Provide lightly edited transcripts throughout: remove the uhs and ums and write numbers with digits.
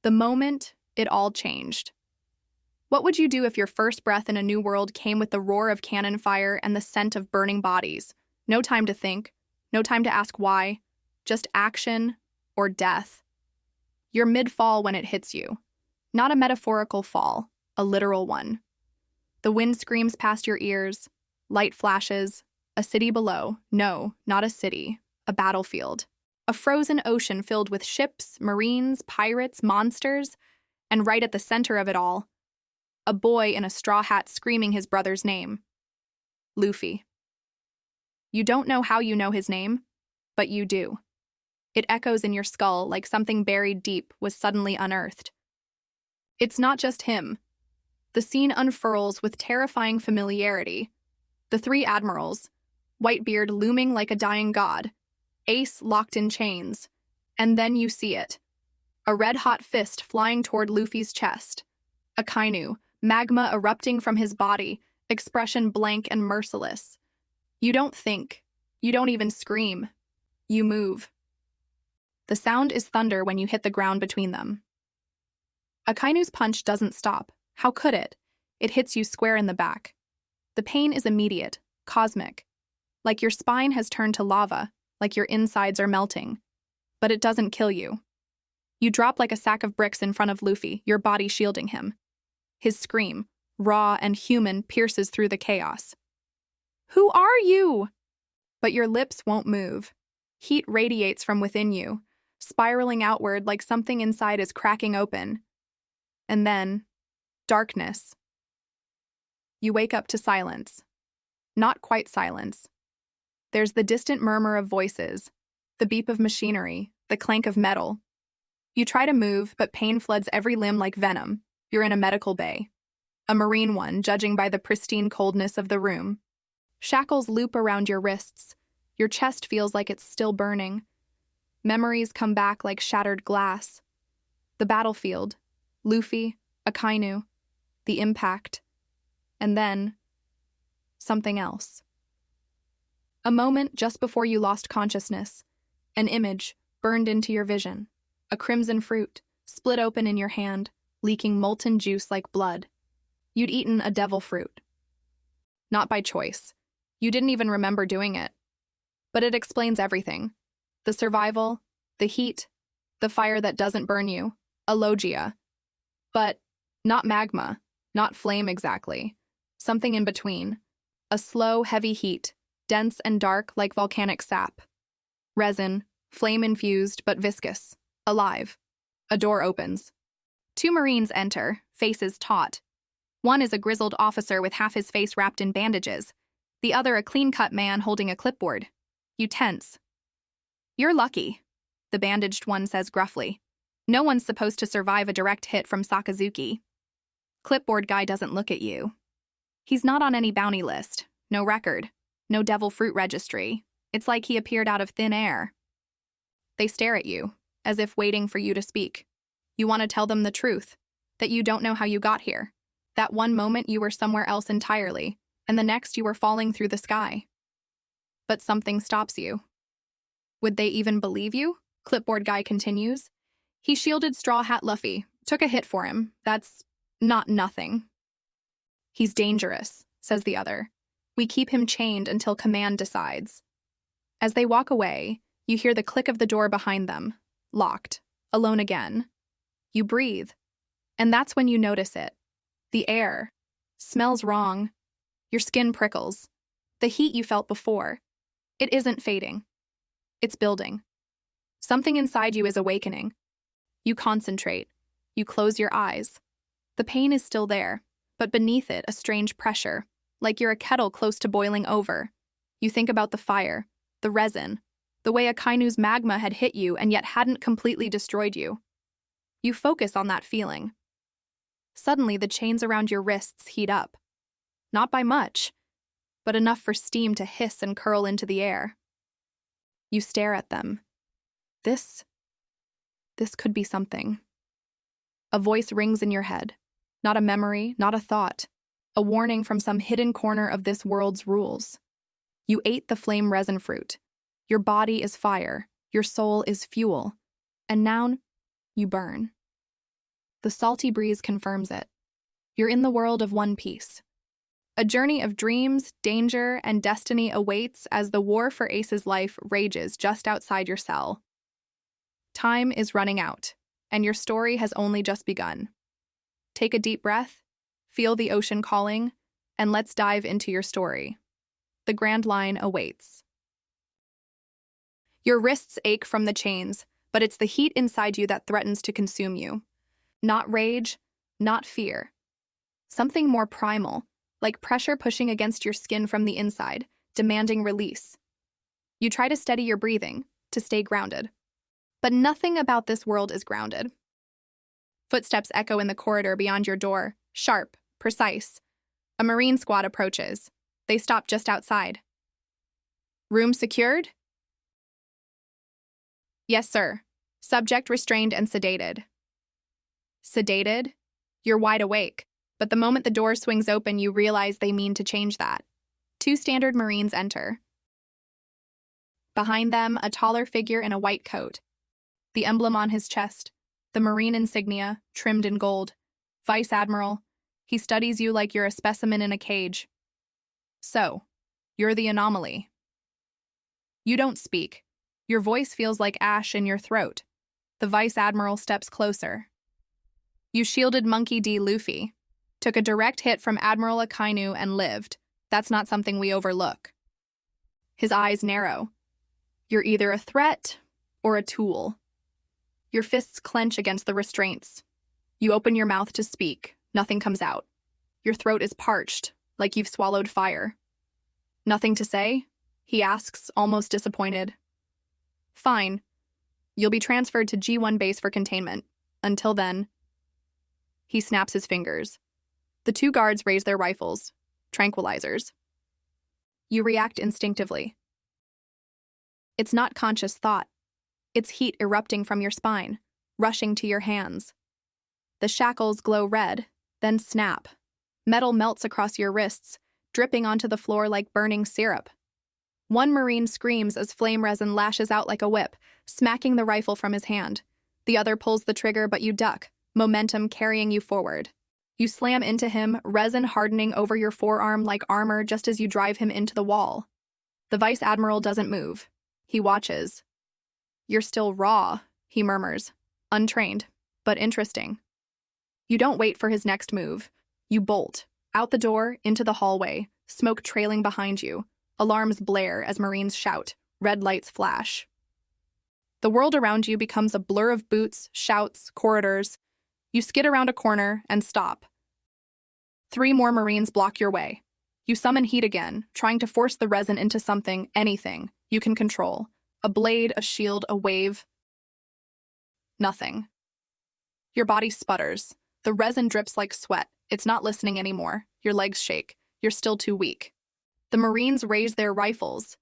The moment, it all changed. What would you do if your first breath in a new world came with the roar of cannon fire and the scent of burning bodies? No time to think, no time to ask why, just action or death. You're mid-fall when it hits you. Not a metaphorical fall, a literal one. The wind screams past your ears, light flashes, a city below. No, not a city, a battlefield. A frozen ocean filled with ships, marines, pirates, monsters, and right at the center of it all, a boy in a straw hat screaming his brother's name. Luffy. You don't know how you know his name, but you do. It echoes in your skull like something buried deep was suddenly unearthed. It's not just him. The scene unfurls with terrifying familiarity. The three admirals, Whitebeard looming like a dying god, Ace locked in chains, and then you see it. A red-hot fist flying toward Luffy's chest. Akainu, magma erupting from his body, expression blank and merciless. You don't think. You don't even scream. You move. The sound is thunder when you hit the ground between them. Akainu's punch doesn't stop. How could it? It hits you square in the back. The pain is immediate, cosmic. Like your spine has turned to lava, like your insides are melting. But it doesn't kill you. You drop like a sack of bricks in front of Luffy, your body shielding him. His scream, raw and human, pierces through the chaos. "Who are you?" But your lips won't move. Heat radiates from within you, spiraling outward like something inside is cracking open. And then, darkness. You wake up to silence. Not quite silence. There's the distant murmur of voices, the beep of machinery, the clank of metal. You try to move, but pain floods every limb like venom. You're in a medical bay. A marine one, judging by the pristine coldness of the room. Shackles loop around your wrists. Your chest feels like it's still burning. Memories come back like shattered glass. The battlefield, Luffy, Akainu, the impact, and then something else. A moment just before you lost consciousness. An image burned into your vision. A crimson fruit, split open in your hand, leaking molten juice like blood. You'd eaten a devil fruit. Not by choice. You didn't even remember doing it. But it explains everything. The survival, the heat, the fire that doesn't burn you, a logia. But not magma, not flame exactly. Something in between. A slow, heavy heat, dense and dark like volcanic sap. Resin, flame-infused but viscous, alive. A door opens. Two Marines enter, faces taut. One is a grizzled officer with half his face wrapped in bandages. The other a clean-cut man holding a clipboard. You tense. "You're lucky," the bandaged one says gruffly. "No one's supposed to survive a direct hit from Sakazuki." Clipboard guy doesn't look at you. He's not on any bounty list, no record, no devil fruit registry. It's like he appeared out of thin air. They stare at you, as if waiting for you to speak. You want to tell them the truth, that you don't know how you got here. That one moment you were somewhere else entirely, and the next you were falling through the sky. But something stops you. Would they even believe you? Clipboard guy continues. He shielded Straw Hat Luffy, took a hit for him. That's not nothing. He's dangerous, says the other. We keep him chained until command decides. As they walk away, you hear the click of the door behind them. Locked. Alone again. You breathe. And that's when you notice it. The air. Smells wrong. Your skin prickles. The heat you felt before. It isn't fading. It's building. Something inside you is awakening. You concentrate. You close your eyes. The pain is still there, but beneath it a strange pressure, like you're a kettle close to boiling over. You think about the fire, the resin, the way Akainu's magma had hit you and yet hadn't completely destroyed you. You focus on that feeling. Suddenly, the chains around your wrists heat up. Not by much, but enough for steam to hiss and curl into the air. You stare at them. This could be something. A voice rings in your head. Not a memory, not a thought. A warning from some hidden corner of this world's rules. You ate the flame resin fruit. Your body is fire. Your soul is fuel. And now, you burn. The salty breeze confirms it. You're in the world of One Piece. A journey of dreams, danger, and destiny awaits as the war for Ace's life rages just outside your cell. Time is running out, and your story has only just begun. Take a deep breath, feel the ocean calling, and let's dive into your story. The Grand Line awaits. Your wrists ache from the chains, but it's the heat inside you that threatens to consume you. Not rage, not fear. Something more primal, like pressure pushing against your skin from the inside, demanding release. You try to steady your breathing, to stay grounded. But nothing about this world is grounded. Footsteps echo in the corridor beyond your door, sharp, precise. A Marine squad approaches. They stop just outside. Room secured? Yes, sir. Subject restrained and sedated. Sedated? You're wide awake, but the moment the door swings open, you realize they mean to change that. 2 standard Marines enter. Behind them, a taller figure in a white coat. The emblem on his chest, the Marine insignia, trimmed in gold. Vice Admiral. He studies you like you're a specimen in a cage. So, you're the anomaly. You don't speak. Your voice feels like ash in your throat. The Vice Admiral steps closer. You shielded Monkey D. Luffy. Took a direct hit from Admiral Akainu and lived. That's not something we overlook. His eyes narrow. You're either a threat or a tool. Your fists clench against the restraints. You open your mouth to speak. Nothing comes out. Your throat is parched, like you've swallowed fire. Nothing to say? He asks, almost disappointed. Fine. You'll be transferred to G1 base for containment. Until then. He snaps his fingers. The 2 guards raise their rifles, tranquilizers. You react instinctively. It's not conscious thought. It's heat erupting from your spine, rushing to your hands. The shackles glow red, then snap. Metal melts across your wrists, dripping onto the floor like burning syrup. One Marine screams as flame resin lashes out like a whip, smacking the rifle from his hand. The other pulls the trigger, but you duck, momentum carrying you forward. You slam into him, resin hardening over your forearm like armor just as you drive him into the wall. The Vice Admiral doesn't move. He watches. You're still raw, he murmurs, untrained, but interesting. You don't wait for his next move. You bolt, out the door, into the hallway, smoke trailing behind you. Alarms blare as Marines shout, red lights flash. The world around you becomes a blur of boots, shouts, corridors. You skid around a corner and stop. 3 more Marines block your way. You summon heat again, trying to force the resin into something, anything, you can control. A blade, a shield, a wave. Nothing. Your body sputters. The resin drips like sweat. It's not listening anymore. Your legs shake. You're still too weak. The Marines raise their rifles.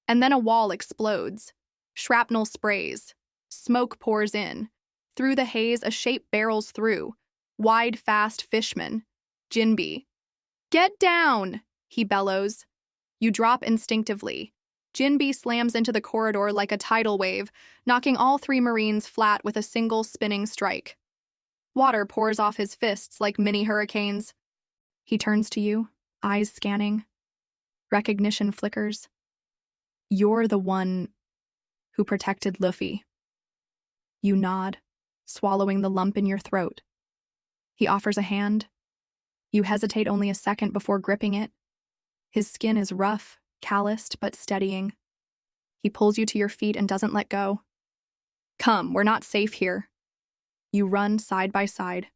And then a wall explodes. Shrapnel sprays. Smoke pours in. Through the haze, a shape barrels through. Wide, fast fishman. Jinbe. Get down! He bellows. You drop instinctively. Jinbe slams into the corridor like a tidal wave, knocking all 3 Marines flat with a single spinning strike. Water pours off his fists like mini hurricanes. He turns to you, eyes scanning. Recognition flickers. You're the one who protected Luffy. You nod, swallowing the lump in your throat. He offers a hand. You hesitate only a second before gripping it. His skin is rough, calloused but steadying. He pulls you to your feet and doesn't let go. Come, we're not safe here. You run side by side.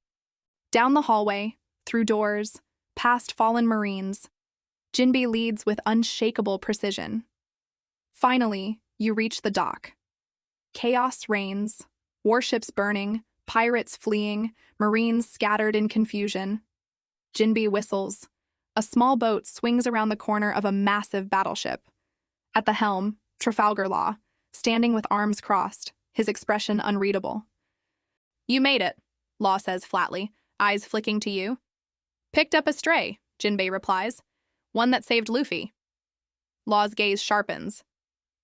Down the hallway, through doors, past fallen Marines. Jinbe leads with unshakable precision. Finally, you reach the dock. Chaos reigns, warships burning, pirates fleeing, Marines scattered in confusion. Jinbe whistles. A small boat swings around the corner of a massive battleship. At the helm, Trafalgar Law, standing with arms crossed, his expression unreadable. You made it, Law says flatly, eyes flicking to you. Picked up a stray, Jinbe replies. One that saved Luffy. Law's gaze sharpens.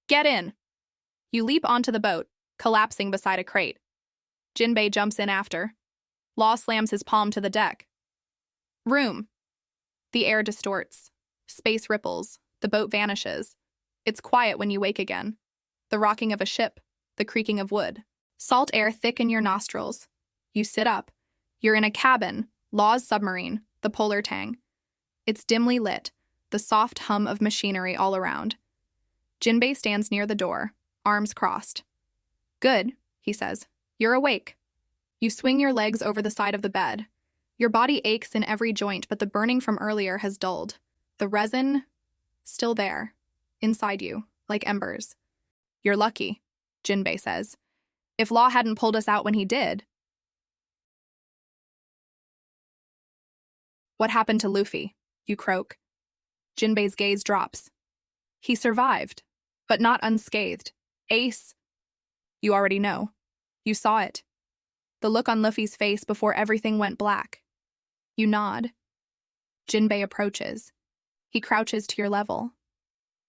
Get in. You leap onto the boat, collapsing beside a crate. Jinbe jumps in after. Law slams his palm to the deck. Room. The air distorts. Space ripples. The boat vanishes. It's quiet when you wake again. The rocking of a ship. The creaking of wood. Salt air thick in your nostrils. You sit up. You're in a cabin, Law's submarine, the Polar Tang. It's dimly lit, the soft hum of machinery all around. Jinbei stands near the door, arms crossed. Good, he says. You're awake. You swing your legs over the side of the bed. Your body aches in every joint, but the burning from earlier has dulled. The resin, still there, inside you, like embers. You're lucky, Jinbei says. If Law hadn't pulled us out when he did. What happened to Luffy? You croak. Jinbei's gaze drops. He survived, but not unscathed. Ace. You already know. You saw it. The look on Luffy's face before everything went black. You nod. Jinbei approaches. He crouches to your level.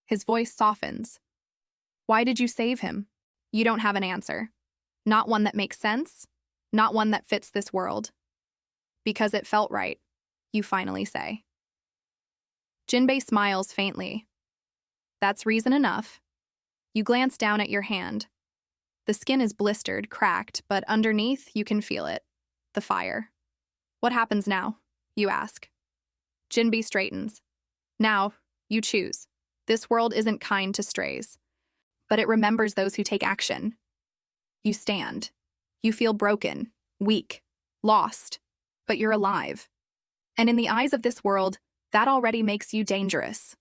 His voice softens. Why did you save him? You don't have an answer. Not one that makes sense. Not one that fits this world. Because it felt right, you finally say. Jinbei smiles faintly. That's reason enough. You glance down at your hand. The skin is blistered, cracked, but underneath you can feel it. The fire. What happens now? You ask. Jinbei straightens. Now, you choose. This world isn't kind to strays, but it remembers those who take action. You stand. You feel broken, weak, lost, but you're alive. And in the eyes of this world, that already makes you dangerous.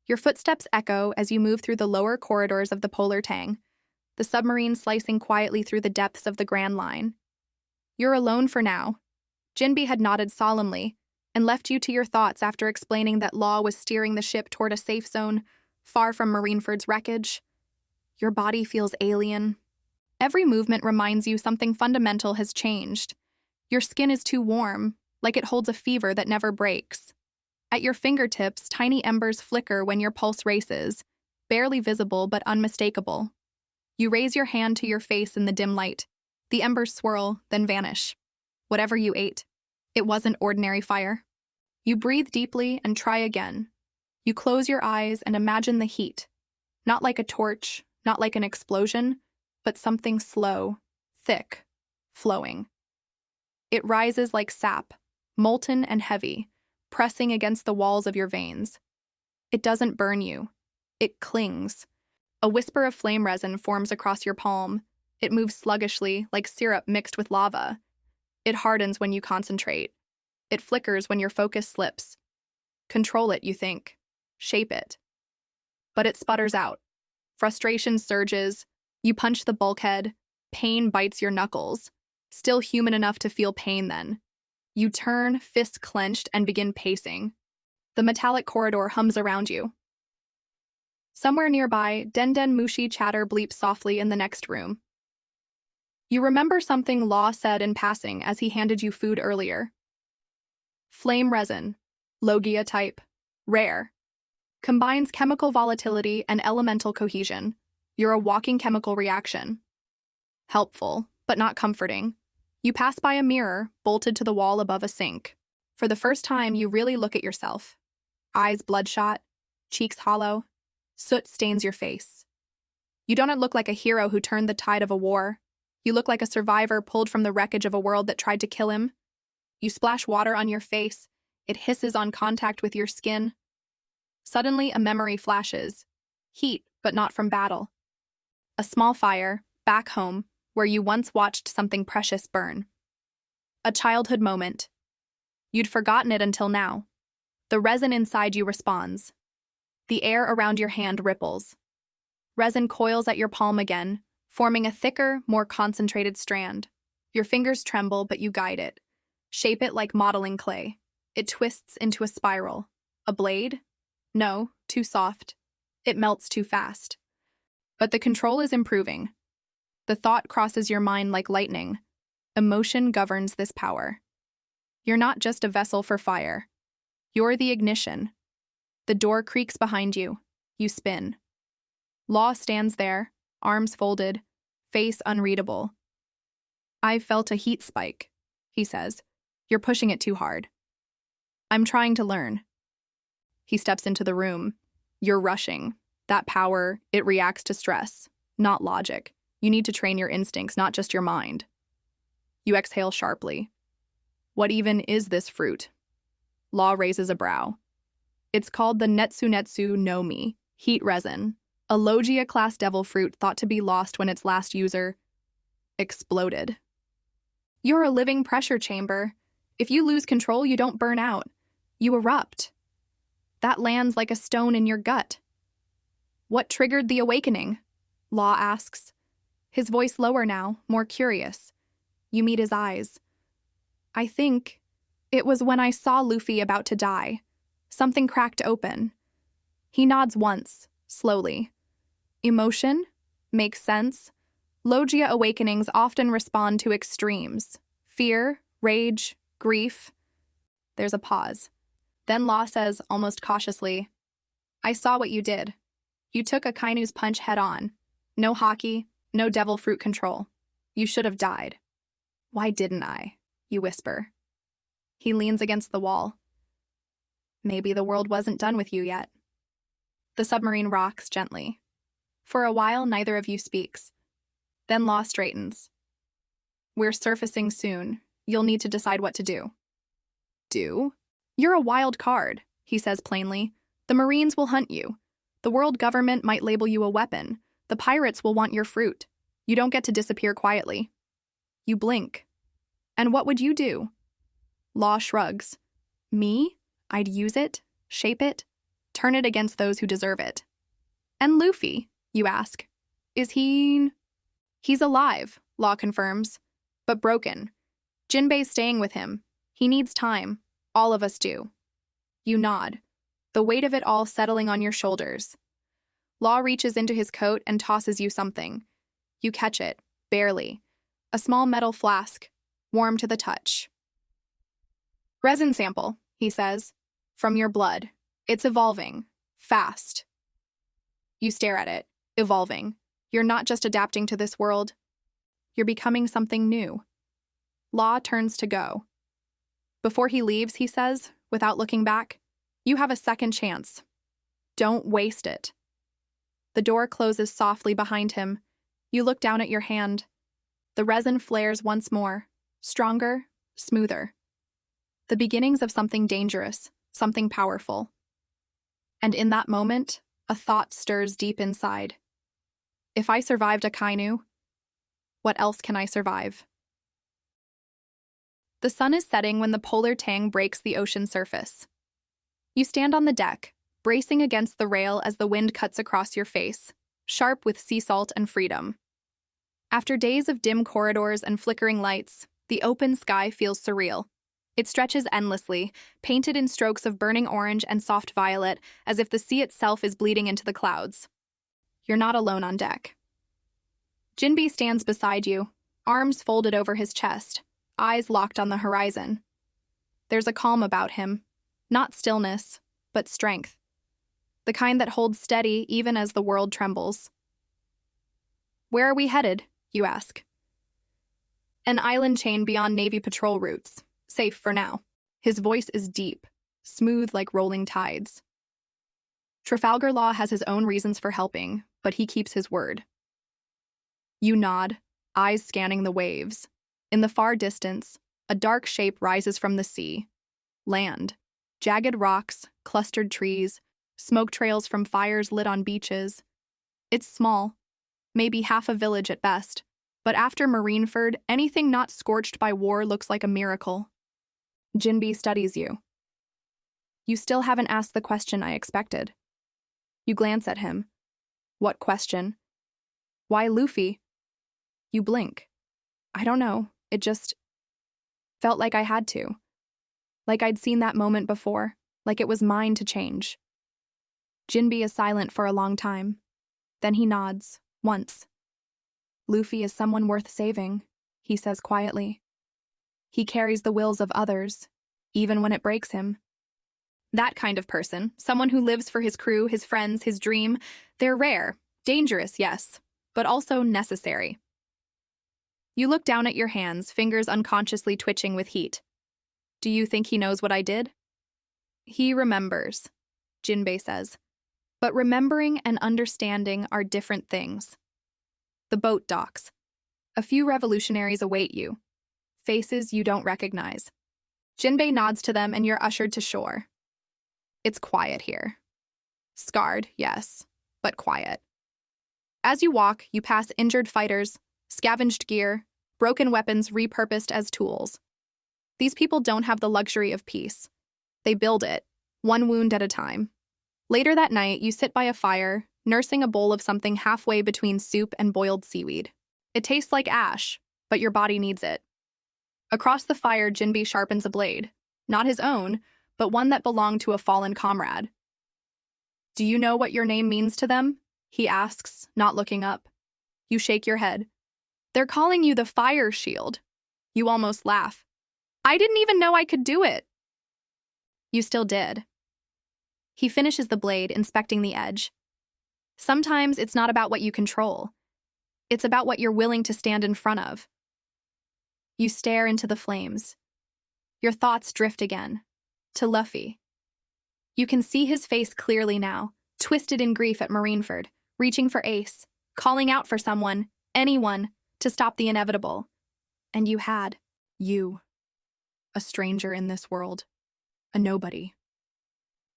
Your footsteps echo as you move through the lower corridors of the Polar Tang, the submarine slicing quietly through the depths of the Grand Line. You're alone for now. Jinbei had nodded solemnly and left you to your thoughts after explaining that Law was steering the ship toward a safe zone, far from Marineford's wreckage. Your body feels alien. Every movement reminds you something fundamental has changed. Your skin is too warm, like it holds a fever that never breaks. At your fingertips, tiny embers flicker when your pulse races, barely visible but unmistakable. You raise your hand to your face in the dim light. The embers swirl, then vanish. Whatever you ate, it wasn't ordinary fire. You breathe deeply and try again. You close your eyes and imagine the heat. Not like a torch, not like an explosion, but something slow, thick, flowing. It rises like sap, molten and heavy, pressing against the walls of your veins. It doesn't burn you. It clings. A whisper of flame resin forms across your palm. It moves sluggishly, like syrup mixed with lava. It hardens when you concentrate. It flickers when your focus slips. Control it, you think. Shape it. But it sputters out. Frustration surges. You punch the bulkhead. Pain bites your knuckles. Still human enough to feel pain then. You turn, fists clenched, and begin pacing. The metallic corridor hums around you. Somewhere nearby, Den Mushi chatter bleeps softly in the next room. You remember something Law said in passing as he handed you food earlier. Flame resin, Logia type, rare. Combines chemical volatility and elemental cohesion. You're a walking chemical reaction. Helpful, but not comforting. You pass by a mirror, bolted to the wall above a sink. For the first time, you really look at yourself. Eyes bloodshot, cheeks hollow. Soot stains your face. You don't look like a hero who turned the tide of a war. You look like a survivor pulled from the wreckage of a world that tried to kill him. You splash water on your face. It hisses on contact with your skin. Suddenly, a memory flashes. Heat, but not from battle. A small fire, back home, where you once watched something precious burn. A childhood moment. You'd forgotten it until now. The resin inside you responds. The air around your hand ripples. Resin coils at your palm again, forming a thicker, more concentrated strand. Your fingers tremble, but you guide it. Shape it like modeling clay. It twists into a spiral. A blade? No, too soft. It melts too fast. But the control is improving. The thought crosses your mind like lightning. Emotion governs this power. You're not just a vessel for fire. You're the ignition. The door creaks behind you. You spin. Law stands there, arms folded, face unreadable. I felt a heat spike, he says. You're pushing it too hard. I'm trying to learn. He steps into the room. You're rushing. That power, it reacts to stress, not logic. You need to train your instincts, not just your mind. You exhale sharply. What even is this fruit? Law raises a brow. It's called the Netsu no Mi, heat resin, a Logia-class devil fruit thought to be lost when its last user exploded. You're a living pressure chamber. If you lose control, you don't burn out. You erupt. That lands like a stone in your gut. What triggered the awakening? Law asks. His voice lower now, more curious. You meet his eyes. I think it was when I saw Luffy about to die. Something cracked open. He nods once, slowly. Emotion? Makes sense. Logia awakenings often respond to extremes. Fear, rage, grief. There's a pause. Then Law says, almost cautiously, I saw what you did. You took Akainu's punch head on. No hockey, no devil fruit control. You should have died. Why didn't I? You whisper. He leans against the wall. Maybe the world wasn't done with you yet. The submarine rocks gently. For a while, neither of you speaks. Then Law straightens. We're surfacing soon. You'll need to decide what to do. Do? You're a wild card, he says plainly. The Marines will hunt you. The world government might label you a weapon. The pirates will want your fruit. You don't get to disappear quietly. You blink. And what would you do? Law shrugs. Me? I'd use it, shape it, turn it against those who deserve it. And Luffy, you ask. Is he... He's alive, Law confirms, but broken. Jinbei's staying with him. He needs time. All of us do. You nod, the weight of it all settling on your shoulders. Law reaches into his coat and tosses you something. You catch it, barely. A small metal flask, warm to the touch. Resin sample, he says. From your blood. It's evolving. Fast. You stare at it. Evolving. You're not just adapting to this world. You're becoming something new. Law turns to go. Before he leaves, he says, without looking back, you have a second chance. Don't waste it. The door closes softly behind him. You look down at your hand. The resin flares once more. Stronger, smoother. The beginnings of something dangerous, something powerful. And in that moment, a thought stirs deep inside. If I survived Akainu, what else can I survive? The sun is setting when the polar tang breaks the ocean surface. You stand on the deck, bracing against the rail as the wind cuts across your face, sharp with sea salt and freedom. After days of dim corridors and flickering lights, the open sky feels surreal. It stretches endlessly, painted in strokes of burning orange and soft violet, as if the sea itself is bleeding into the clouds. You're not alone on deck. Jinbei stands beside you, arms folded over his chest, eyes locked on the horizon. There's a calm about him, not stillness, but strength. The kind that holds steady even as the world trembles. Where are we headed, you ask? An island chain beyond Navy patrol routes. Safe for now. His voice is deep, smooth like rolling tides. Trafalgar Law has his own reasons for helping, but he keeps his word. You nod, eyes scanning the waves. In the far distance, a dark shape rises from the sea. Land. Jagged rocks, clustered trees, smoke trails from fires lit on beaches. It's small, maybe half a village at best, but after Marineford, anything not scorched by war looks like a miracle. Jinbei studies you. You still haven't asked the question I expected. You glance at him. What question? Why Luffy? You blink. I don't know, it just felt like I had to. Like I'd seen that moment before, like it was mine to change. Jinbei is silent for a long time. Then he nods, once. Luffy is someone worth saving, he says quietly. He carries the wills of others, even when it breaks him. That kind of person, someone who lives for his crew, his friends, his dream, they're rare, dangerous, yes, but also necessary. You look down at your hands, fingers unconsciously twitching with heat. Do you think he knows what I did? He remembers, Jinbei says. But remembering and understanding are different things. The boat docks. A few revolutionaries await you. Faces you don't recognize. Jinbei nods to them and you're ushered to shore. It's quiet here. Scarred, yes, but quiet. As you walk, you pass injured fighters, scavenged gear, broken weapons repurposed as tools. These people don't have the luxury of peace. They build it, one wound at a time. Later that night, you sit by a fire, nursing a bowl of something halfway between soup and boiled seaweed. It tastes like ash, but your body needs it. Across the fire, Jinbei sharpens a blade. Not his own, but one that belonged to a fallen comrade. Do you know what your name means to them? He asks, not looking up. You shake your head. They're calling you the Fire Shield. You almost laugh. I didn't even know I could do it. You still did. He finishes the blade, inspecting the edge. Sometimes it's not about what you control. It's about what you're willing to stand in front of. You stare into the flames. Your thoughts drift again. To Luffy. You can see his face clearly now, twisted in grief at Marineford, reaching for Ace, calling out for someone, anyone, to stop the inevitable. And you had. You. A stranger in this world. A nobody.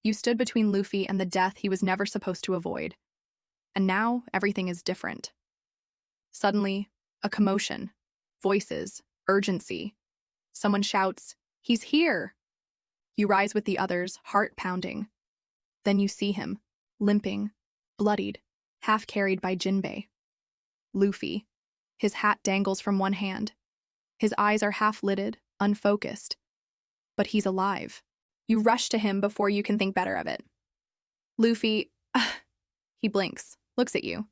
You stood between Luffy and the death he was never supposed to avoid. And now everything is different. Suddenly, a commotion. Voices. Urgency. Someone shouts, "He's here!" You rise with the others, heart pounding. Then you see him, limping, bloodied, half carried by Jinbei. Luffy. His hat dangles from one hand. His eyes are half-lidded, unfocused. But he's alive. You rush to him before you can think better of it. Luffy, he blinks, looks at you.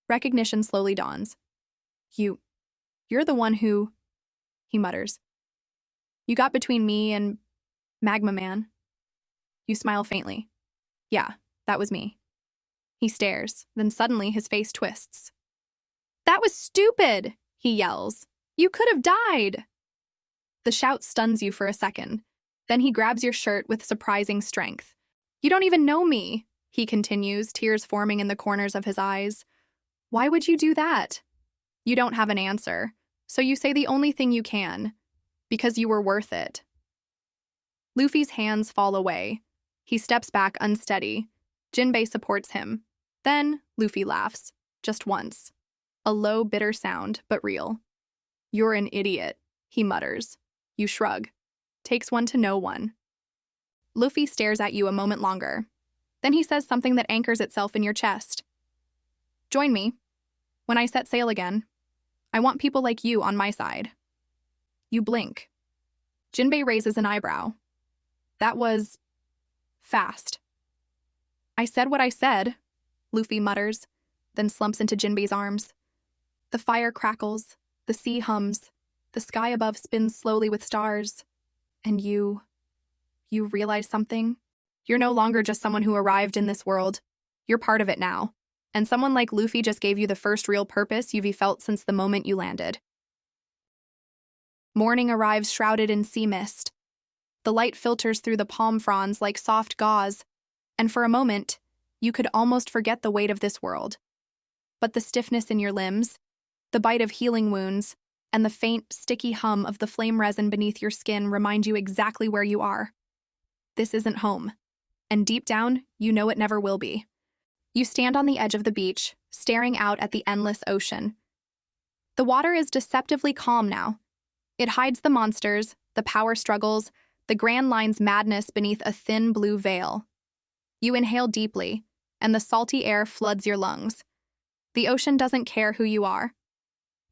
Recognition slowly dawns. You're the one who, he mutters. You got between me and Magma Man. You smile faintly. Yeah, that was me. He stares, then suddenly his face twists. That was stupid, he yells. You could have died. The shout stuns you for a second. Then he grabs your shirt with surprising strength. You don't even know me, he continues, tears forming in the corners of his eyes. Why would you do that? You don't have an answer, so you say the only thing you can. Because you were worth it. Luffy's hands fall away. He steps back unsteady. Jinbei supports him. Then, Luffy laughs. Just once. A low, bitter sound, but real. You're an idiot, he mutters. You shrug. Takes one to know one. Luffy stares at you a moment longer. Then he says something that anchors itself in your chest. Join me. When I set sail again, I want people like you on my side. You blink. Jinbei raises an eyebrow. That was fast. I said what I said, Luffy mutters, then slumps into Jinbei's arms. The fire crackles, the sea hums, the sky above spins slowly with stars. And you realize something? You're no longer just someone who arrived in this world. You're part of it now. And someone like Luffy just gave you the first real purpose you've felt since the moment you landed. Morning arrives shrouded in sea mist. The light filters through the palm fronds like soft gauze, and for a moment, you could almost forget the weight of this world. But the stiffness in your limbs, the bite of healing wounds, and the faint, sticky hum of the flame resin beneath your skin remind you exactly where you are. This isn't home, and deep down, you know it never will be. You stand on the edge of the beach, staring out at the endless ocean. The water is deceptively calm now. It hides the monsters, the power struggles, the Grand Line's madness beneath a thin blue veil. You inhale deeply, and the salty air floods your lungs. The ocean doesn't care who you are.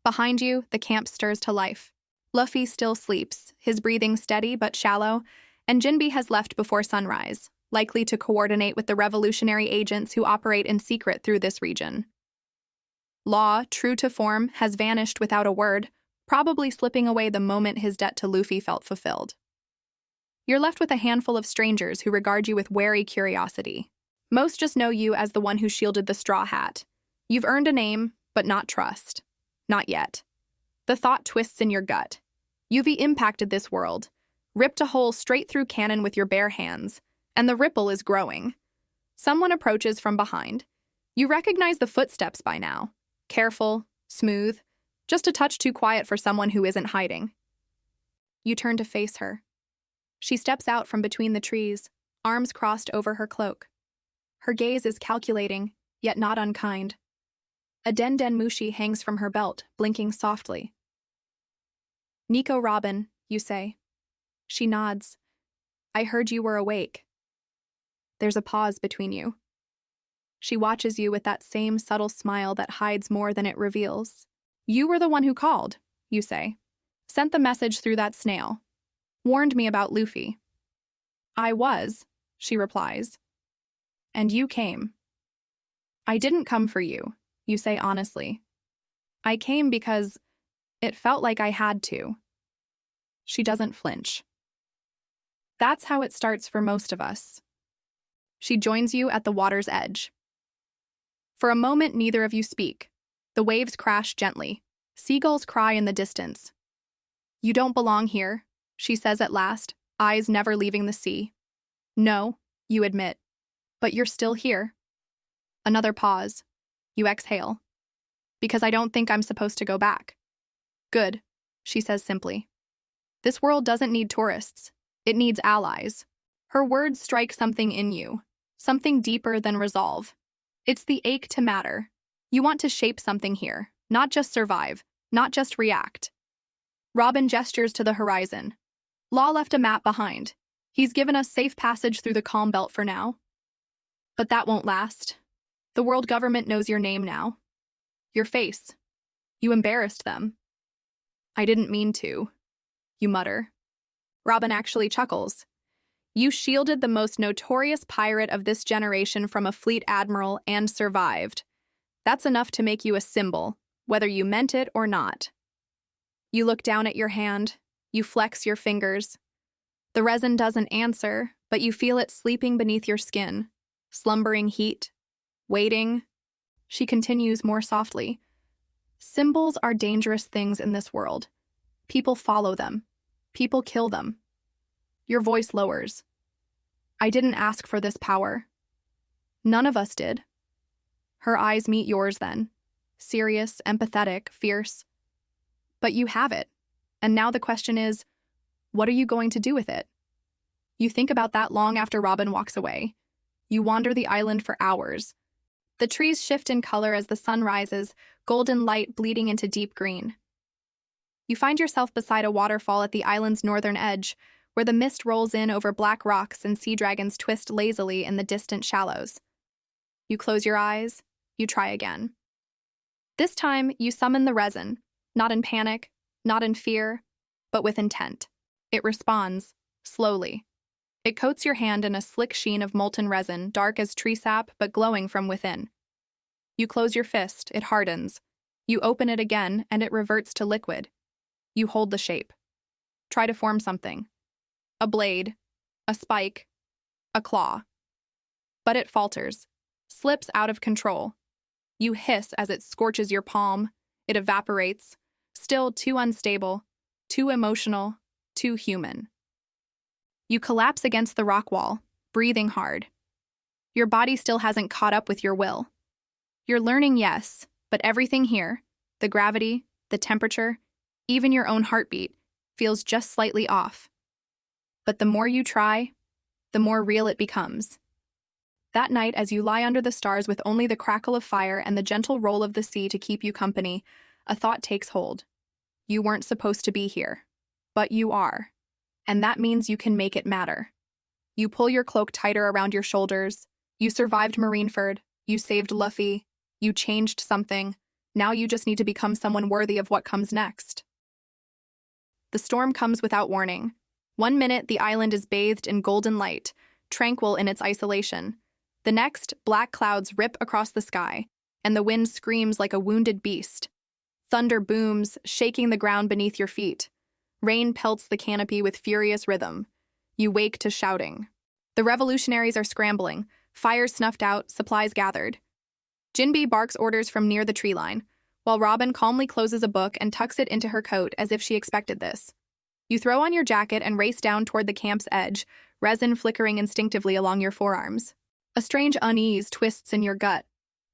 Behind you, the camp stirs to life. Luffy still sleeps, his breathing steady but shallow, and Jinbei has left before sunrise, likely to coordinate with the revolutionary agents who operate in secret through this region. Law, true to form, has vanished without a word, probably slipping away the moment his debt to Luffy felt fulfilled. You're left with a handful of strangers who regard you with wary curiosity. Most just know you as the one who shielded the straw hat. You've earned a name, but not trust. Not yet. The thought twists in your gut. You've impacted this world, ripped a hole straight through canon with your bare hands, and the ripple is growing. Someone approaches from behind. You recognize the footsteps by now. Careful, smooth, just a touch too quiet for someone who isn't hiding. You turn to face her. She steps out from between the trees, arms crossed over her cloak. Her gaze is calculating, yet not unkind. A den mushi hangs from her belt, blinking softly. "Nico Robin," you say. She nods. "I heard you were awake." There's a pause between you. She watches you with that same subtle smile that hides more than it reveals. "You were the one who called," you say. "Sent the message through that snail. Warned me about Luffy." "I was," she replies. "And you came." "I didn't come for you," you say honestly. "I came because it felt like I had to." She doesn't flinch. That's how it starts for most of us. She joins you at the water's edge. For a moment, neither of you speak. The waves crash gently. Seagulls cry in the distance. "You don't belong here," she says at last, eyes never leaving the sea. "No," you admit. "But you're still here." Another pause. You exhale. "Because I don't think I'm supposed to go back." "Good," she says simply. "This world doesn't need tourists. It needs allies." Her words strike something in you, something deeper than resolve. It's the ache to matter. You want to shape something here, not just survive, not just react. Robin gestures to the horizon. Law left a map behind. He's given us safe passage through the calm belt for now. But that won't last. The world government knows your name now. Your face. You embarrassed them. "I didn't mean to," you mutter. Robin actually chuckles. You shielded the most notorious pirate of this generation from a Fleet Admiral and survived. That's enough to make you a symbol, whether you meant it or not. You look down at your hand. You flex your fingers. The resin doesn't answer, but you feel it sleeping beneath your skin, slumbering heat, waiting. She continues more softly. Symbols are dangerous things in this world. People follow them. People kill them. Your voice lowers. "I didn't ask for this power." "None of us did." Her eyes meet yours then. Serious, empathetic, fierce. "But you have it. And now the question is, what are you going to do with it?" You think about that long after Robin walks away. You wander the island for hours. The trees shift in color as the sun rises, golden light bleeding into deep green. You find yourself beside a waterfall at the island's northern edge, where the mist rolls in over black rocks and sea dragons twist lazily in the distant shallows. You close your eyes. You try again. This time, you summon the resin, not in panic, not in fear, but with intent. It responds, slowly. It coats your hand in a slick sheen of molten resin, dark as tree sap, but glowing from within. You close your fist, it hardens. You open it again, and it reverts to liquid. You hold the shape. Try to form something. A blade, a spike, a claw. But it falters, slips out of control. You hiss as it scorches your palm. It evaporates, still too unstable, too emotional, too human. You collapse against the rock wall, breathing hard. Your body still hasn't caught up with your will. You're learning, yes, but everything here, the gravity, the temperature, even your own heartbeat, feels just slightly off. But the more you try, the more real it becomes. That night, as you lie under the stars with only the crackle of fire and the gentle roll of the sea to keep you company, a thought takes hold. You weren't supposed to be here, but you are. And that means you can make it matter. You pull your cloak tighter around your shoulders. You survived Marineford. You saved Luffy. You changed something. Now you just need to become someone worthy of what comes next. The storm comes without warning. 1 minute, the island is bathed in golden light, tranquil in its isolation. The next, black clouds rip across the sky, and the wind screams like a wounded beast. Thunder booms, shaking the ground beneath your feet. Rain pelts the canopy with furious rhythm. You wake to shouting. The revolutionaries are scrambling, fires snuffed out, supplies gathered. Jinbe barks orders from near the tree line. while Robin calmly closes a book and tucks it into her coat as if she expected this. You throw on your jacket and race down toward the camp's edge, resin flickering instinctively along your forearms. A strange unease twists in your gut.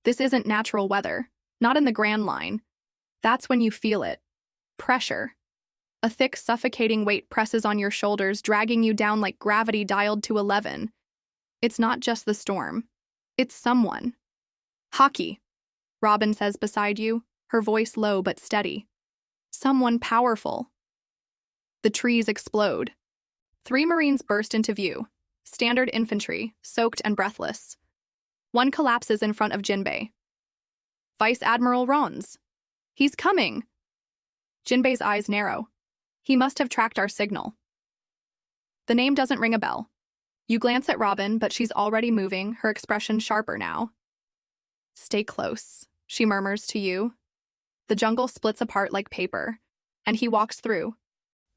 This isn't natural weather, not in the Grand Line. That's when you feel it. Pressure. A thick, suffocating weight presses on your shoulders, dragging you down like gravity dialed to 11. It's not just the storm. It's someone. Haki, Robin says beside you, her voice low but steady. Someone powerful. The trees explode. 3 Marines burst into view. Standard infantry, soaked and breathless. One collapses in front of Jinbei. Vice Admiral Rons. He's coming. Jinbei's eyes narrow. He must have tracked our signal. The name doesn't ring a bell. You glance at Robin, but she's already moving, her expression sharper now. Stay close, she murmurs to you. The jungle splits apart like paper, and he walks through.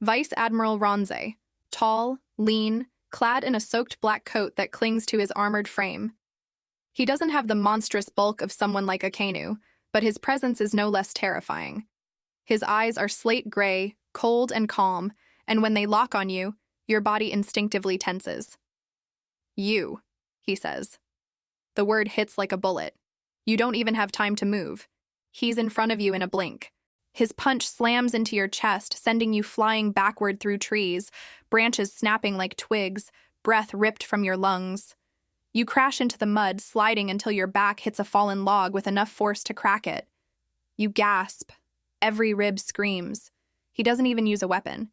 Vice Admiral Ronze, tall, lean, clad in a soaked black coat that clings to his armored frame. He doesn't have the monstrous bulk of someone like Akainu, but his presence is no less terrifying. His eyes are slate gray, cold and calm, and when they lock on you, your body instinctively tenses. You, he says. The word hits like a bullet. You don't even have time to move. He's in front of you in a blink. His punch slams into your chest, sending you flying backward through trees, branches snapping like twigs, breath ripped from your lungs. You crash into the mud, sliding until your back hits a fallen log with enough force to crack it. You gasp. Every rib screams. He doesn't even use a weapon.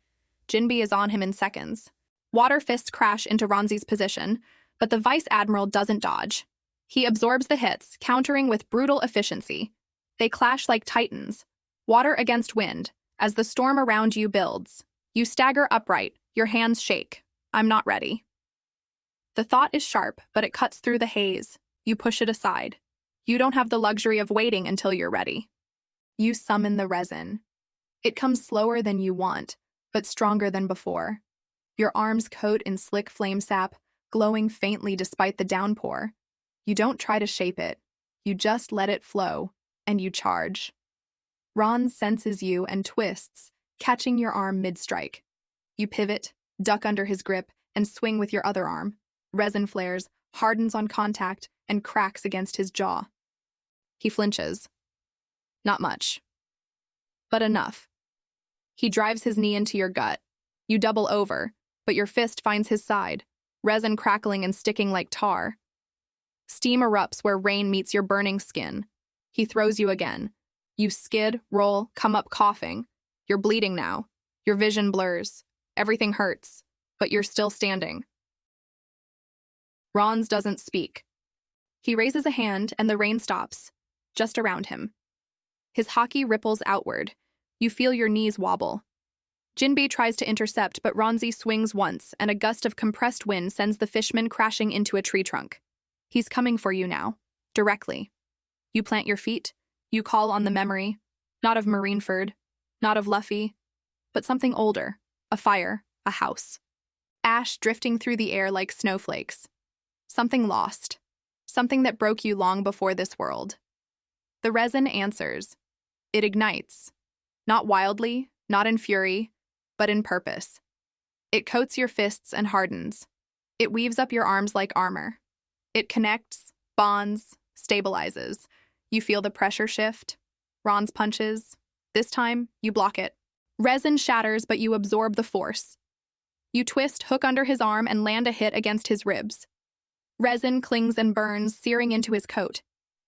Jinbei is on him in seconds. Water fists crash into Ronzi's position, but the Vice Admiral doesn't dodge. He absorbs the hits, countering with brutal efficiency. They clash like titans, water against wind, as the storm around you builds. You stagger upright, your hands shake. I'm not ready. The thought is sharp, but it cuts through the haze. You push it aside. You don't have the luxury of waiting until you're ready. You summon the resin. It comes slower than you want, but stronger than before. Your arms coat in slick flame sap, glowing faintly despite the downpour. You don't try to shape it. You just let it flow, and you charge. Ron senses you and twists, catching your arm mid-strike. You pivot, duck under his grip, and swing with your other arm. Resin flares, hardens on contact, and cracks against his jaw. He flinches. Not much. But enough. He drives his knee into your gut. You double over, but your fist finds his side, resin crackling and sticking like tar. Steam erupts where rain meets your burning skin. He throws you again. You skid, roll, come up coughing. You're bleeding now. Your vision blurs. Everything hurts, but you're still standing. Rons doesn't speak. He raises a hand and the rain stops, just around him. His haki ripples outward. You feel your knees wobble. Jinbei tries to intercept, but Ronzi swings once, and a gust of compressed wind sends the fishman crashing into a tree trunk. He's coming for you now, directly. You plant your feet. You call on the memory, not of Marineford, not of Luffy, but something older, a fire, a house. Ash drifting through the air like snowflakes. Something lost, something that broke you long before this world. The resin answers. It ignites, not wildly, not in fury, but in purpose. It coats your fists and hardens. It weaves up your arms like armor. It connects, bonds, stabilizes. You feel the pressure shift. Ron's punches. This time, you block it. Resin shatters, but you absorb the force. You twist, hook under his arm, and land a hit against his ribs. Resin clings and burns, searing into his coat.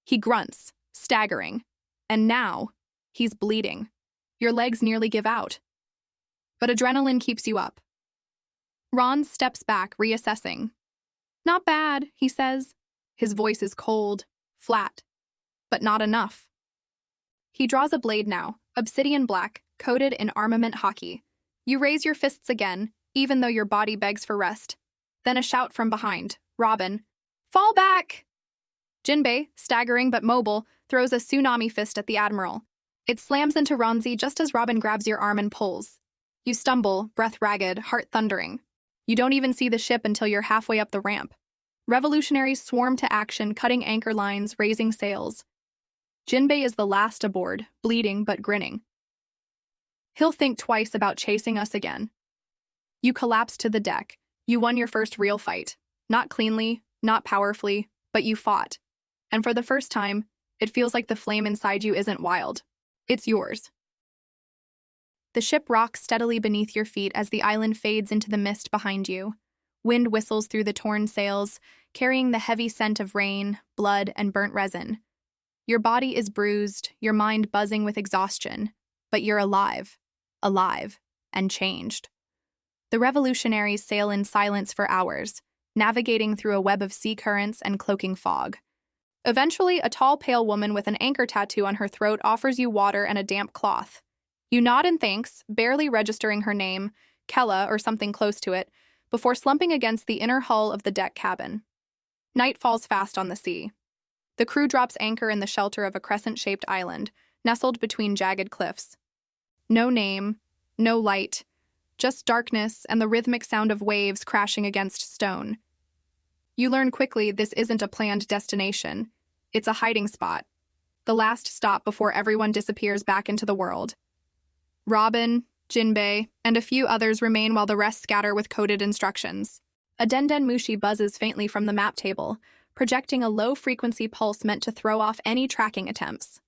He grunts, staggering. And now, he's bleeding. Your legs nearly give out. But adrenaline keeps you up. Ron steps back, reassessing. Not bad, he says. His voice is cold, flat, but not enough. He draws a blade now, obsidian black, coated in armament haki. You raise your fists again, even though your body begs for rest. Then a shout from behind. Robin. Fall back! Jinbei, staggering but mobile, throws a tsunami fist at the Admiral. It slams into Ronzi just as Robin grabs your arm and pulls. You stumble, breath ragged, heart thundering. You don't even see the ship until you're halfway up the ramp. Revolutionaries swarm to action, cutting anchor lines, raising sails. Jinbei is the last aboard, bleeding but grinning. He'll think twice about chasing us again. You collapse to the deck. You won your first real fight. Not cleanly, not powerfully, but you fought. And for the first time, it feels like the flame inside you isn't wild. It's yours. The ship rocks steadily beneath your feet as the island fades into the mist behind you. Wind whistles through the torn sails, carrying the heavy scent of rain, blood, and burnt resin. Your body is bruised, your mind buzzing with exhaustion, but you're alive, and changed. The revolutionaries sail in silence for hours, navigating through a web of sea currents and cloaking fog. Eventually, a tall, pale woman with an anchor tattoo on her throat offers you water and a damp cloth. You nod in thanks, barely registering her name, Kella or something close to it, before slumping against the inner hull of the deck cabin. Night falls fast on the sea. The crew drops anchor in the shelter of a crescent-shaped island, nestled between jagged cliffs. No name, no light, just darkness and the rhythmic sound of waves crashing against stone. You learn quickly this isn't a planned destination. It's a hiding spot, the last stop before everyone disappears back into the world. Robin, Jinbei, and a few others remain while the rest scatter with coded instructions. A Denden Mushi buzzes faintly from the map table, projecting a low-frequency pulse meant to throw off any tracking attempts.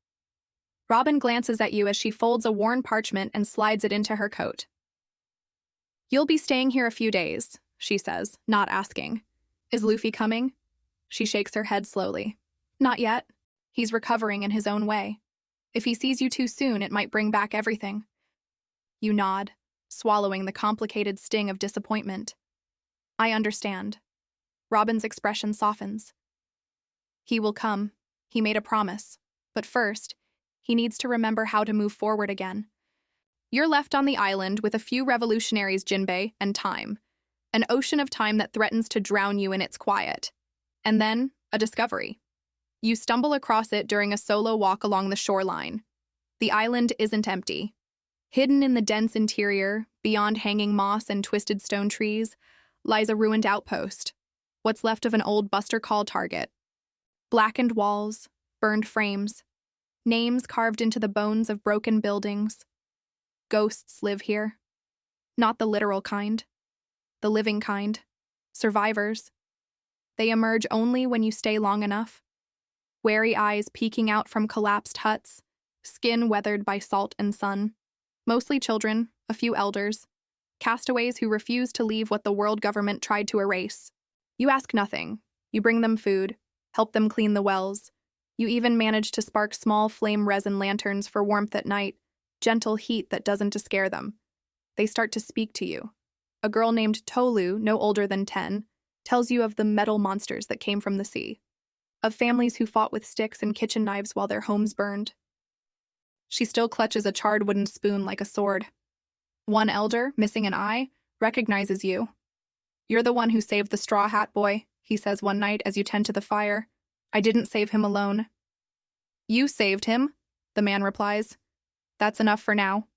Robin glances at you as she folds a worn parchment and slides it into her coat. "You'll be staying here a few days," she says, not asking. "Is Luffy coming?" She shakes her head slowly. "Not yet. He's recovering in his own way. If he sees you too soon, it might bring back everything." You nod, swallowing the complicated sting of disappointment. "I understand." Robin's expression softens. "He will come. He made a promise. But first, he needs to remember how to move forward again." You're left on the island with a few revolutionaries, Jinbei, and time. An ocean of time that threatens to drown you in its quiet. And then, a discovery. You stumble across it during a solo walk along the shoreline. The island isn't empty. Hidden in the dense interior, beyond hanging moss and twisted stone trees, lies a ruined outpost, what's left of an old Buster Call target. Blackened walls, burned frames, names carved into the bones of broken buildings. Ghosts live here. Not the literal kind. The living kind. Survivors. They emerge only when you stay long enough. Wary eyes peeking out from collapsed huts, skin weathered by salt and sun. Mostly children, a few elders. Castaways who refuse to leave what the world government tried to erase. You ask nothing. You bring them food, help them clean the wells. You even manage to spark small flame resin lanterns for warmth at night, gentle heat that doesn't scare them. They start to speak to you. A girl named Tolu, no older than 10, tells you of the metal monsters that came from the sea, of families who fought with sticks and kitchen knives while their homes burned. She still clutches a charred wooden spoon like a sword. One elder, missing an eye, recognizes you. "You're the one who saved the Straw Hat Boy," he says one night as you tend to the fire. "I didn't save him alone." "You saved him," the man replies. "That's enough for now."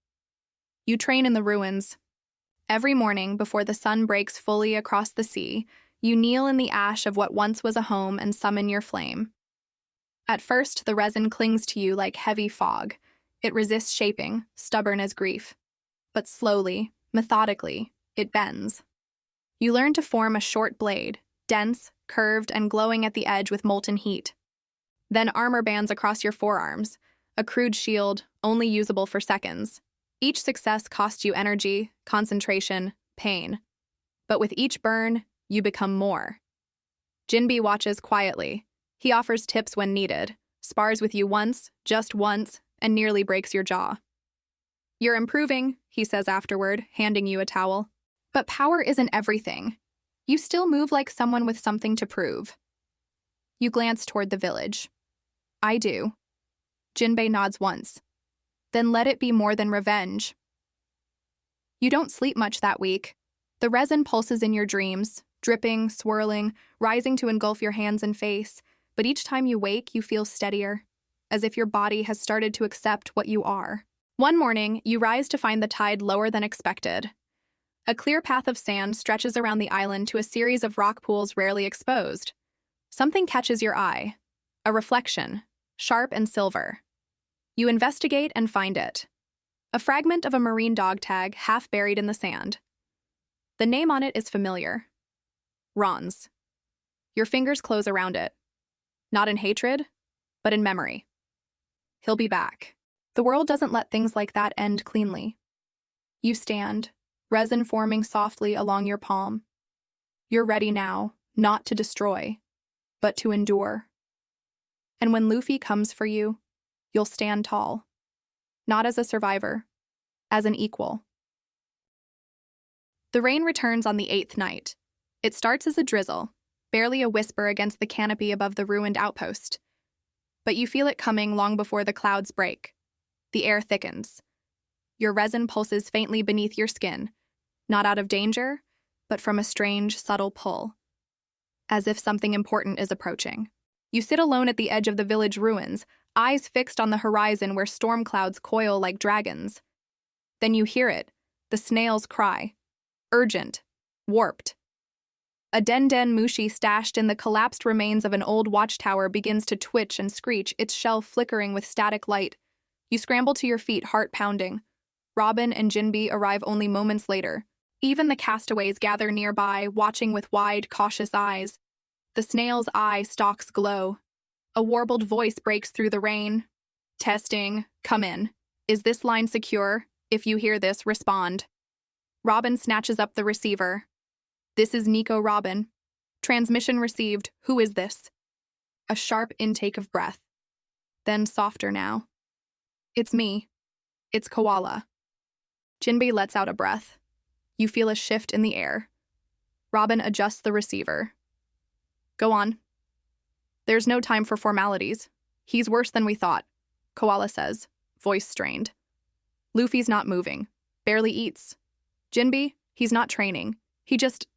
You train in the ruins. Every morning, before the sun breaks fully across the sea, you kneel in the ash of what once was a home and summon your flame. At first, the resin clings to you like heavy fog. It resists shaping, stubborn as grief. But slowly, methodically, it bends. You learn to form a short blade, dense, curved, and glowing at the edge with molten heat. Then armor bands across your forearms, a crude shield, only usable for seconds. Each success costs you energy, concentration, pain. But with each burn, you become more. Jinbei watches quietly. He offers tips when needed, spars with you once, just once, and nearly breaks your jaw. "You're improving," he says afterward, handing you a towel. "But power isn't everything. You still move like someone with something to prove." You glance toward the village. "I do." Jinbei nods once. "Then let it be more than revenge." You don't sleep much that week. The resin pulses in your dreams, dripping, swirling, rising to engulf your hands and face, but each time you wake, you feel steadier, as if your body has started to accept what you are. One morning, you rise to find the tide lower than expected. A clear path of sand stretches around the island to a series of rock pools rarely exposed. Something catches your eye. A reflection. sharp and silver. You investigate and find it. A fragment of a marine dog tag half buried in the sand. The name on it is familiar. Ron's. Your fingers close around it. Not in hatred, but in memory. He'll be back. The world doesn't let things like that end cleanly. You stand, resin forming softly along your palm. You're ready now, not to destroy, but to endure. And when Luffy comes for you, you'll stand tall. Not as a survivor, as an equal. The rain returns on the 8th night. It starts as a drizzle, barely a whisper against the canopy above the ruined outpost. But you feel it coming long before the clouds break. The air thickens. Your resin pulses faintly beneath your skin, not out of danger, but from a strange, subtle pull. As if something important is approaching. You sit alone at the edge of the village ruins, eyes fixed on the horizon where storm clouds coil like dragons. Then you hear it, the snail's cry. Urgent. Warped. A den mushi stashed in the collapsed remains of an old watchtower begins to twitch and screech, its shell flickering with static light. You scramble to your feet, heart pounding. Robin and Jinbe arrive only moments later. Even the castaways gather nearby, watching with wide, cautious eyes. The snail's eye stalks glow. A warbled voice breaks through the rain. Testing. Come in. Is this line secure? If you hear this, respond. Robin snatches up the receiver. This is Nico Robin. Transmission received. Who is this? A sharp intake of breath. Then softer now. It's me. It's Koala. Jinbe lets out a breath. You feel a shift in the air. Robin adjusts the receiver. Go on. There's no time for formalities. He's worse than we thought, Koala says, voice strained. Luffy's not moving. Barely eats. Jinbe, he's not training. He just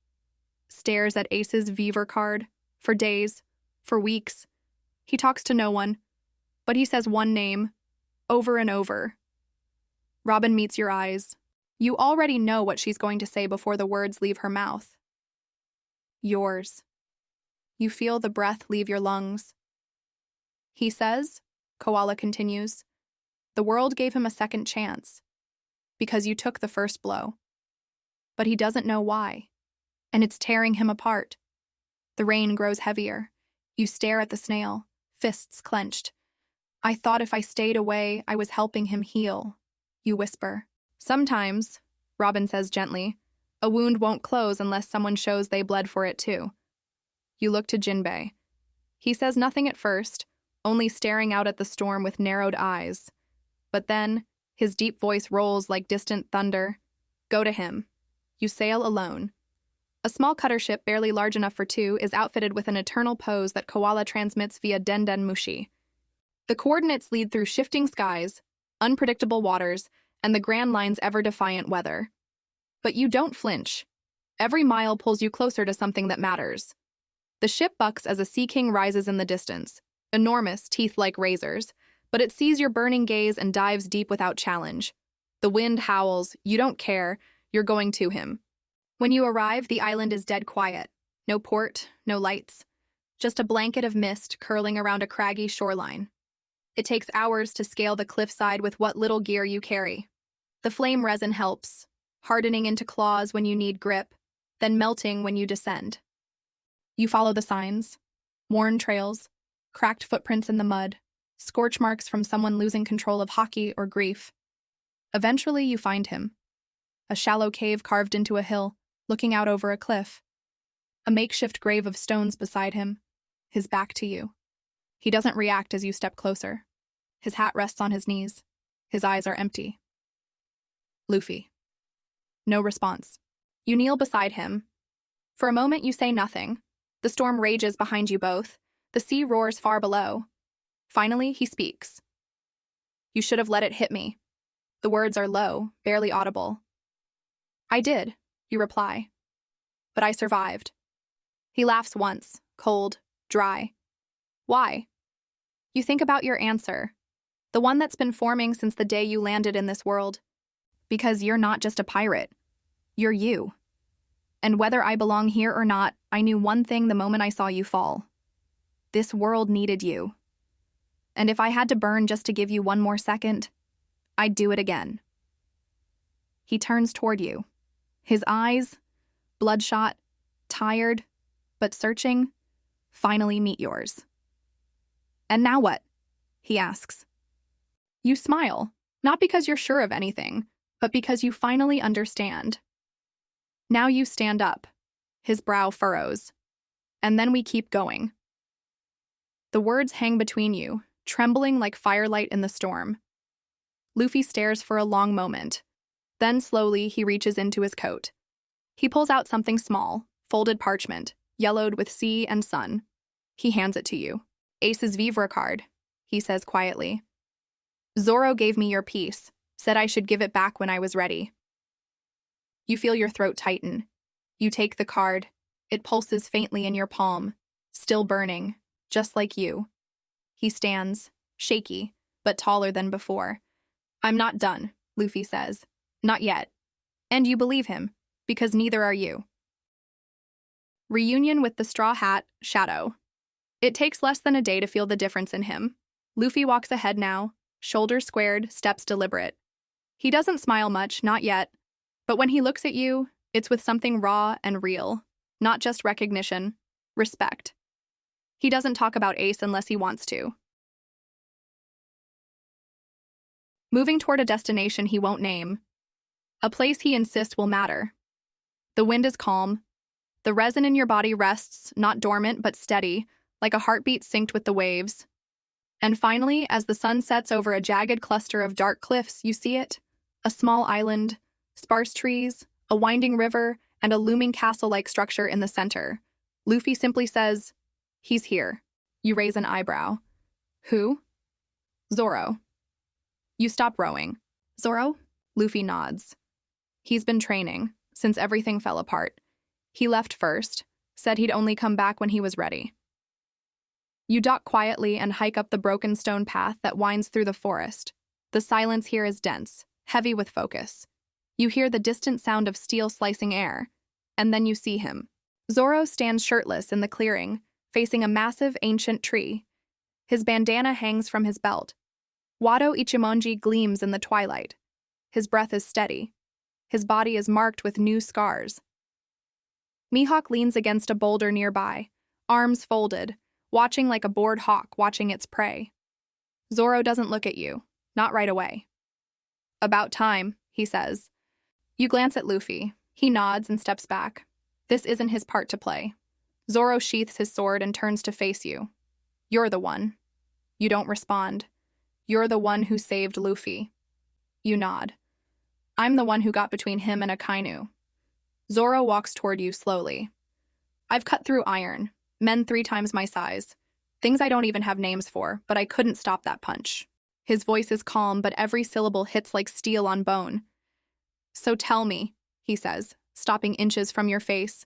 stares at Ace's Viver card. For days. For weeks. He talks to no one. But he says one name. Over and over. Robin meets your eyes. You already know what she's going to say before the words leave her mouth. Yours. You feel the breath leave your lungs. He says, Koala continues, the world gave him a second chance. Because you took the first blow. But he doesn't know why. And it's tearing him apart. The rain grows heavier. You stare at the snail, fists clenched. I thought if I stayed away, I was helping him heal. You whisper. Sometimes, Robin says gently, a wound won't close unless someone shows they bled for it too. You look to Jinbe. He says nothing at first, only staring out at the storm with narrowed eyes. But then, his deep voice rolls like distant thunder. Go to him. You sail alone. A small cutter ship barely large enough for two is outfitted with an eternal pose that Koala transmits via den mushi. The coordinates lead through shifting skies, unpredictable waters, and the Grand Line's ever-defiant weather. But you don't flinch. Every mile pulls you closer to something that matters. The ship bucks as a sea king rises in the distance, enormous, teeth like razors, but it sees your burning gaze and dives deep without challenge. The wind howls, you don't care, you're going to him. When you arrive, the island is dead quiet. No port, no lights. Just a blanket of mist curling around a craggy shoreline. It takes hours to scale the cliffside with what little gear you carry. The flame resin helps, hardening into claws when you need grip, then melting when you descend. You follow the signs, worn trails, cracked footprints in the mud, scorch marks from someone losing control of hockey or grief. Eventually you find him. A shallow cave carved into a hill, looking out over a cliff. A makeshift grave of stones beside him, his back to you. He doesn't react as you step closer. His hat rests on his knees. His eyes are empty. Luffy. No response. You kneel beside him. For a moment you say nothing. The storm rages behind you both. The sea roars far below. Finally, he speaks. You should have let it hit me. The words are low, barely audible. I did, you reply. But I survived. He laughs once, cold, dry. Why? You think about your answer. The one that's been forming since the day you landed in this world. Because you're not just a pirate. You're you. And whether I belong here or not, I knew one thing the moment I saw you fall. This world needed you. And if I had to burn just to give you one more second, I'd do it again. He turns toward you. His eyes, bloodshot, tired, but searching, finally meet yours. And now what? He asks. You smile, not because you're sure of anything, but because you finally understand. Now you stand up. His brow furrows. And then we keep going. The words hang between you, trembling like firelight in the storm. Luffy stares for a long moment. Then slowly he reaches into his coat. He pulls out something small, folded parchment, yellowed with sea and sun. He hands it to you. Ace's Vivre card, he says quietly. Zoro gave me your piece, said I should give it back when I was ready. You feel your throat tighten. You take the card. It pulses faintly in your palm, still burning, just like you. He stands, shaky, but taller than before. I'm not done, Luffy says. Not yet. And you believe him, because neither are you. Reunion with the Straw Hat, Shadow. It takes less than a day to feel the difference in him. Luffy walks ahead now, shoulders squared, steps deliberate. He doesn't smile much, not yet. But when he looks at you, it's with something raw and real. Not just recognition, respect. He doesn't talk about Ace unless he wants to. Moving toward a destination he won't name. A place he insists will matter. The wind is calm. The resin in your body rests, not dormant but steady, like a heartbeat synced with the waves. And finally, as the sun sets over a jagged cluster of dark cliffs, you see it. A small island, sparse trees, a winding river, and a looming castle-like structure in the center. Luffy simply says, "He's here." You raise an eyebrow. Who? Zoro. You stop rowing. Zoro? Luffy nods. He's been training, since everything fell apart. He left first, said he'd only come back when he was ready. You dock quietly and hike up the broken stone path that winds through the forest. The silence here is dense, heavy with focus. You hear the distant sound of steel slicing air, and then you see him. Zoro stands shirtless in the clearing, facing a massive ancient tree. His bandana hangs from his belt. Wado Ichimonji gleams in the twilight. His breath is steady. His body is marked with new scars. Mihawk leans against a boulder nearby, arms folded, watching like a bored hawk watching its prey. Zoro doesn't look at you, not right away. About time, he says. You glance at Luffy. He nods and steps back. This isn't his part to play. Zoro sheaths his sword and turns to face you. You're the one. You don't respond. You're the one who saved Luffy. You nod. I'm the one who got between him and Akainu. Zoro walks toward you slowly. I've cut through iron, men 3 times my size. Things I don't even have names for, but I couldn't stop that punch. His voice is calm, but every syllable hits like steel on bone. So tell me, he says, stopping inches from your face,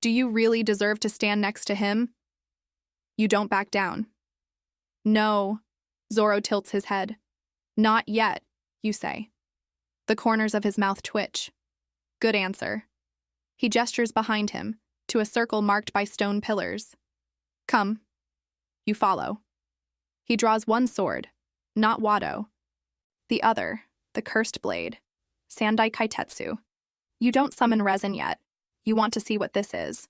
do you really deserve to stand next to him? You don't back down. No, Zoro tilts his head. Not yet, you say. The corners of his mouth twitch. Good answer. He gestures behind him, to a circle marked by stone pillars. Come. You follow. He draws one sword, not Wado. The other, the cursed blade, Sandai Kaitetsu. You don't summon resin yet. You want to see what this is.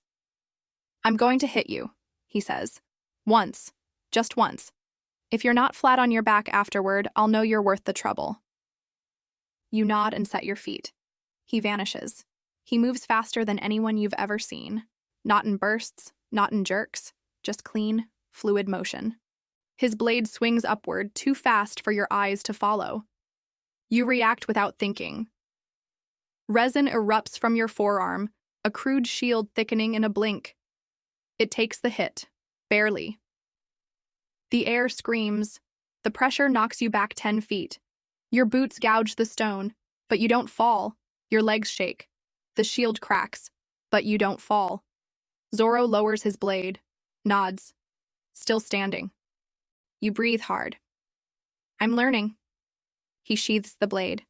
I'm going to hit you, he says. Once. Just once. If you're not flat on your back afterward, I'll know you're worth the trouble. You nod and set your feet. He vanishes. He moves faster than anyone you've ever seen. Not in bursts, not in jerks, just clean, fluid motion. His blade swings upward, too fast for your eyes to follow. You react without thinking. Resin erupts from your forearm, a crude shield thickening in a blink. It takes the hit, barely. The air screams. The pressure knocks you back 10 feet. Your boots gouge the stone, but you don't fall. Your legs shake. The shield cracks, but you don't fall. Zoro lowers his blade, nods. Still standing. You breathe hard. I'm learning. He sheaths the blade.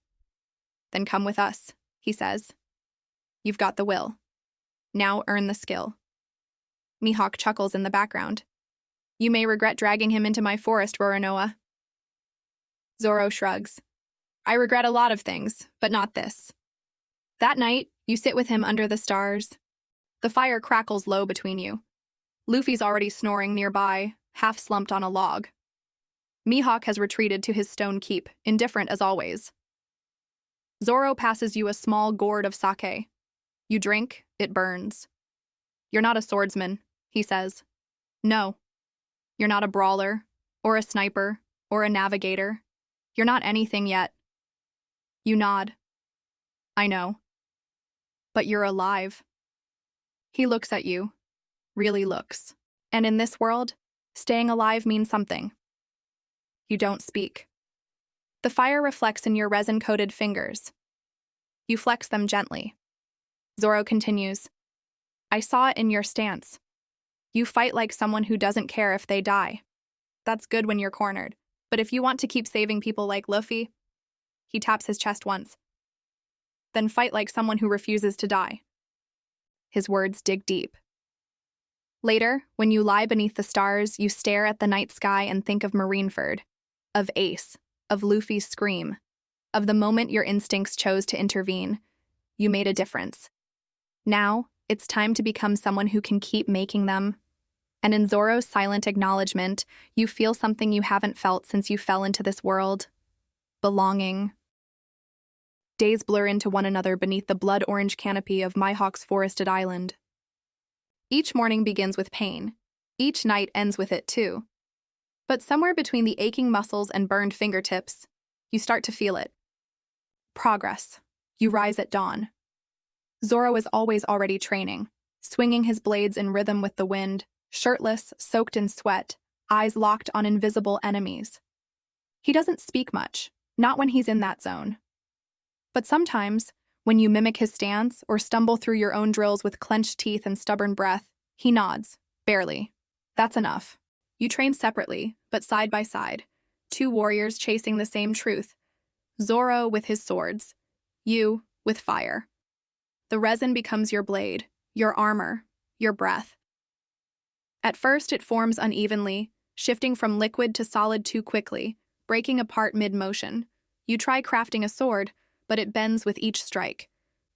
Then come with us, he says. You've got the will. Now earn the skill. Mihawk chuckles in the background. You may regret dragging him into my forest, Roronoa. Zoro shrugs. I regret a lot of things, but not this. That night, you sit with him under the stars. The fire crackles low between you. Luffy's already snoring nearby, half slumped on a log. Mihawk has retreated to his stone keep, indifferent as always. Zoro passes you a small gourd of sake. You drink, it burns. You're not a swordsman, he says. No. You're not a brawler, or a sniper, or a navigator. You're not anything yet. You nod. I know. But you're alive. He looks at you. Really looks. And in this world, staying alive means something. You don't speak. The fire reflects in your resin-coated fingers. You flex them gently. Zoro continues. I saw it in your stance. You fight like someone who doesn't care if they die. That's good when you're cornered. But if you want to keep saving people like Luffy, he taps his chest once. Then fight like someone who refuses to die. His words dig deep. Later, when you lie beneath the stars, you stare at the night sky and think of Marineford, of Ace, of Luffy's scream, of the moment your instincts chose to intervene. You made a difference. Now, it's time to become someone who can keep making them. And in Zoro's silent acknowledgement, you feel something you haven't felt since you fell into this world. Belonging. Days blur into one another beneath the blood-orange canopy of Mihawk's forested island. Each morning begins with pain. Each night ends with it too. But somewhere between the aching muscles and burned fingertips, you start to feel it. Progress. You rise at dawn. Zoro is always already training, swinging his blades in rhythm with the wind, shirtless, soaked in sweat, eyes locked on invisible enemies. He doesn't speak much, not when he's in that zone. But sometimes, when you mimic his stance or stumble through your own drills with clenched teeth and stubborn breath, he nods, barely. That's enough. You train separately, but side by side, two warriors chasing the same truth. Zoro with his swords, you with fire. The resin becomes your blade, your armor, your breath. At first, it forms unevenly, shifting from liquid to solid too quickly, breaking apart mid-motion. You try crafting a sword, but it bends with each strike.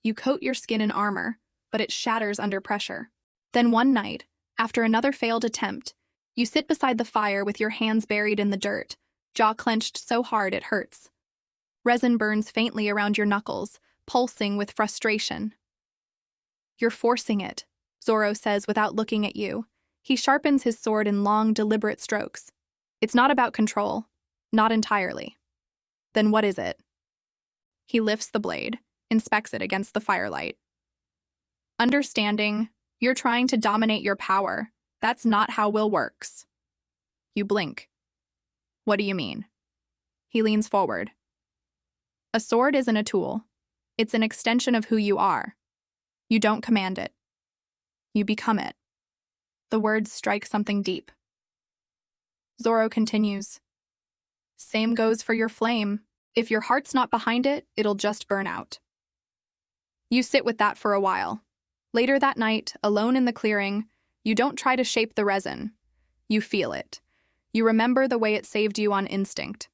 You coat your skin in armor, but it shatters under pressure. Then one night, after another failed attempt, you sit beside the fire with your hands buried in the dirt, jaw clenched so hard it hurts. Resin burns faintly around your knuckles, pulsing with frustration. You're forcing it, Zoro says without looking at you. He sharpens his sword in long, deliberate strokes. It's not about control. Not entirely. Then what is it? He lifts the blade, inspects it against the firelight. Understanding, you're trying to dominate your power. That's not how will works. You blink. What do you mean? He leans forward. A sword isn't a tool. It's an extension of who you are. You don't command it. You become it. The words strike something deep. Zoro continues. Same goes for your flame. If your heart's not behind it, it'll just burn out. You sit with that for a while. Later that night, alone in the clearing, you don't try to shape the resin. You feel it. You remember the way it saved you on instinct.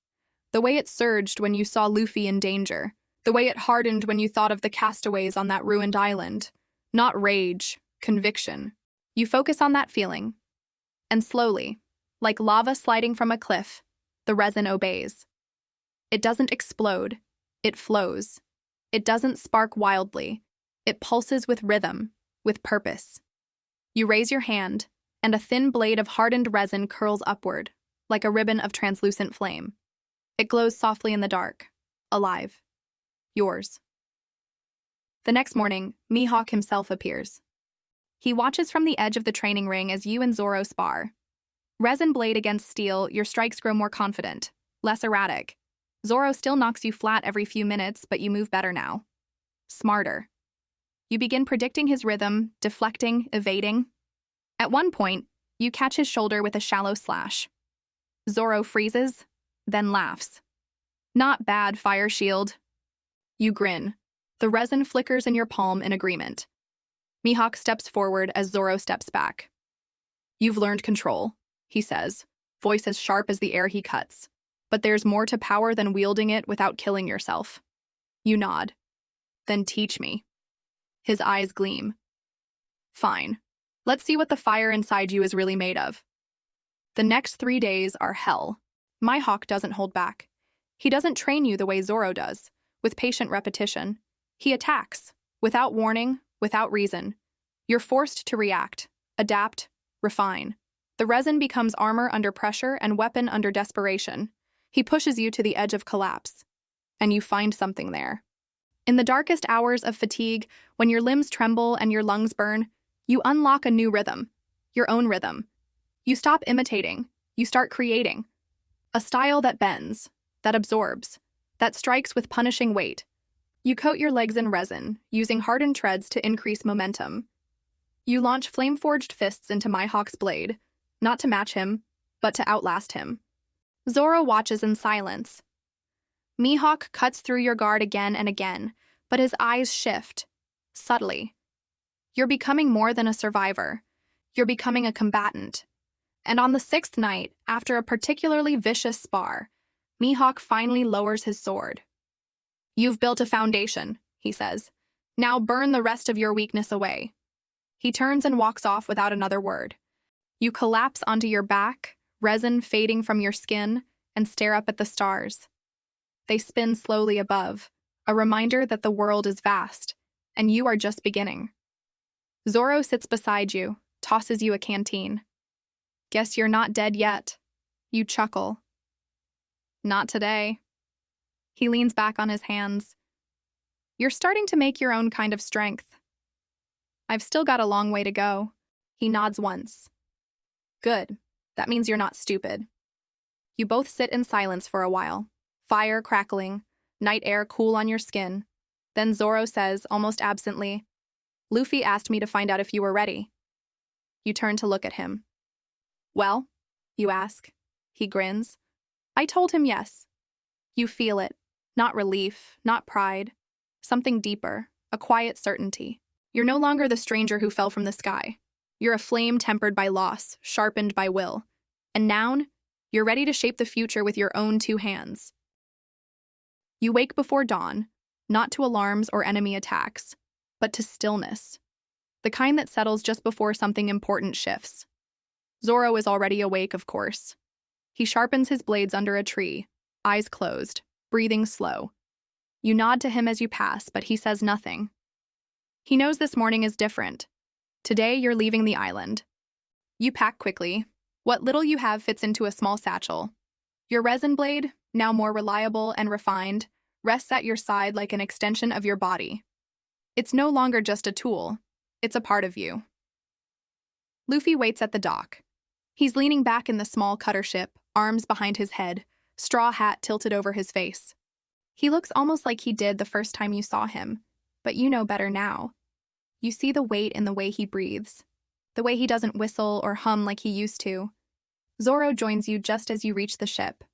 The way it surged when you saw Luffy in danger. The way it hardened when you thought of the castaways on that ruined island. Not rage, conviction. You focus on that feeling. And slowly, like lava sliding from a cliff, the resin obeys. It doesn't explode. It flows. It doesn't spark wildly. It pulses with rhythm, with purpose. You raise your hand, and a thin blade of hardened resin curls upward, like a ribbon of translucent flame. It glows softly in the dark, alive. Yours. The next morning, Mihawk himself appears. He watches from the edge of the training ring as you and Zoro spar. Resin blade against steel, your strikes grow more confident, less erratic. Zoro still knocks you flat every few minutes, but you move better now. Smarter. You begin predicting his rhythm, deflecting, evading. At one point, you catch his shoulder with a shallow slash. Zoro freezes, then laughs. Not bad, Fire Shield. You grin. The resin flickers in your palm in agreement. Mihawk steps forward as Zoro steps back. You've learned control. he says, voice as sharp as the air he cuts. But there's more to power than wielding it without killing yourself. You nod. Then teach me. His eyes gleam. Fine. Let's see what the fire inside you is really made of. The next 3 days are hell. Mihawk doesn't hold back. He doesn't train you the way Zoro does, with patient repetition. He attacks, without warning, without reason. You're forced to react, adapt, refine. The resin becomes armor under pressure and weapon under desperation. He pushes you to the edge of collapse, and you find something there. In the darkest hours of fatigue, when your limbs tremble and your lungs burn, you unlock a new rhythm, your own rhythm. You stop imitating, you start creating. A style that bends, that absorbs, that strikes with punishing weight. You coat your legs in resin, using hardened treads to increase momentum. You launch flame-forged fists into Mihawk's blade, not to match him, but to outlast him. Zoro watches in silence. Mihawk cuts through your guard again and again, but his eyes shift, subtly. You're becoming more than a survivor. You're becoming a combatant. And on the 6th night, after a particularly vicious spar, Mihawk finally lowers his sword. You've built a foundation, he says. Now burn the rest of your weakness away. He turns and walks off without another word. You collapse onto your back, resin fading from your skin, and stare up at the stars. They spin slowly above, a reminder that the world is vast, and you are just beginning. Zoro sits beside you, tosses you a canteen. Guess you're not dead yet. You chuckle. Not today. He leans back on his hands. You're starting to make your own kind of strength. I've still got a long way to go. He nods once. Good. That means you're not stupid. You both sit in silence for a while, fire crackling, night air cool on your skin. Then Zoro says, almost absently, Luffy asked me to find out if you were ready. You turn to look at him. Well, you ask. He grins. I told him yes. You feel it. Not relief, not pride. Something deeper, a quiet certainty. You're no longer the stranger who fell from the sky. You're a flame tempered by loss, sharpened by will. And now, you're ready to shape the future with your own 2 hands. You wake before dawn, not to alarms or enemy attacks, but to stillness. The kind that settles just before something important shifts. Zoro is already awake, of course. He sharpens his blades under a tree, eyes closed, breathing slow. You nod to him as you pass, but he says nothing. He knows this morning is different. Today, you're leaving the island. You pack quickly. What little you have fits into a small satchel. Your resin blade, now more reliable and refined, rests at your side like an extension of your body. It's no longer just a tool. It's a part of you. Luffy waits at the dock. He's leaning back in the small cutter ship, arms behind his head, straw hat tilted over his face. He looks almost like he did the first time you saw him, but you know better now. You see the weight in the way he breathes, the way he doesn't whistle or hum like he used to. Zoro joins you just as you reach the ship.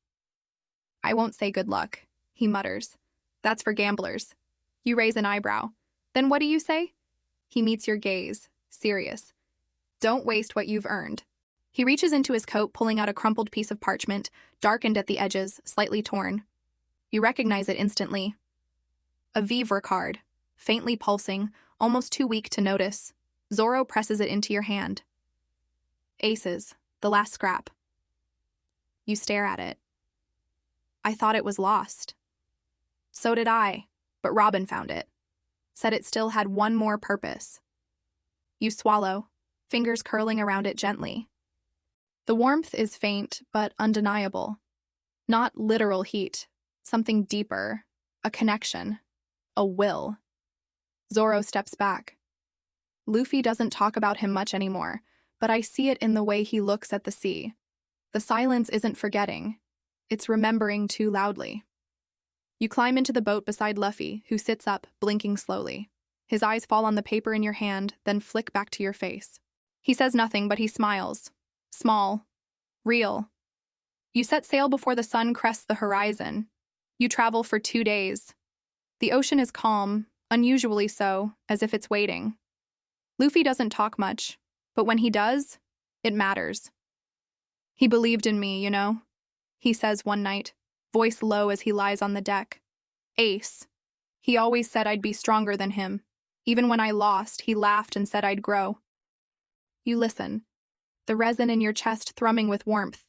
I won't say good luck, he mutters. That's for gamblers. You raise an eyebrow. Then what do you say? He meets your gaze, serious. Don't waste what you've earned. He reaches into his coat, pulling out a crumpled piece of parchment, darkened at the edges, slightly torn. You recognize it instantly. A vivre card, faintly pulsing, almost too weak to notice. Zoro presses it into your hand. Aces, the last scrap. You stare at it. I thought it was lost. So did I, but Robin found it. Said it still had one more purpose. You swallow, fingers curling around it gently. The warmth is faint, but undeniable. Not literal heat, something deeper, a connection, a will. Zoro steps back. Luffy doesn't talk about him much anymore, but I see it in the way he looks at the sea. The silence isn't forgetting. It's remembering too loudly. You climb into the boat beside Luffy, who sits up, blinking slowly. His eyes fall on the paper in your hand, then flick back to your face. He says nothing, but he smiles. Small. Real. You set sail before the sun crests the horizon. You travel for 2 days. The ocean is calm, unusually so, as if it's waiting. Luffy doesn't talk much, but when he does, it matters. He believed in me, he says one night, voice low as he lies on the deck. Ace. He always said I'd be stronger than him. Even when I lost, he laughed and said I'd grow. You listen. The resin in your chest thrumming with warmth.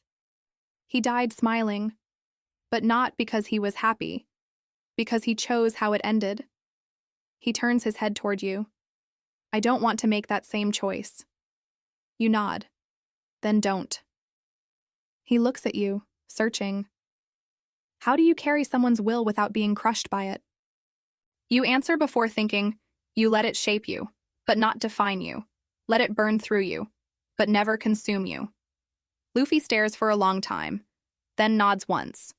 He died smiling, but not because he was happy, because he chose how it ended. He turns his head toward you. I don't want to make that same choice. You nod. Then don't. He looks at you, searching. How do you carry someone's will without being crushed by it? You answer before thinking. You let it shape you, but not define you. Let it burn through you, but never consume you. Luffy stares for a long time, then nods once.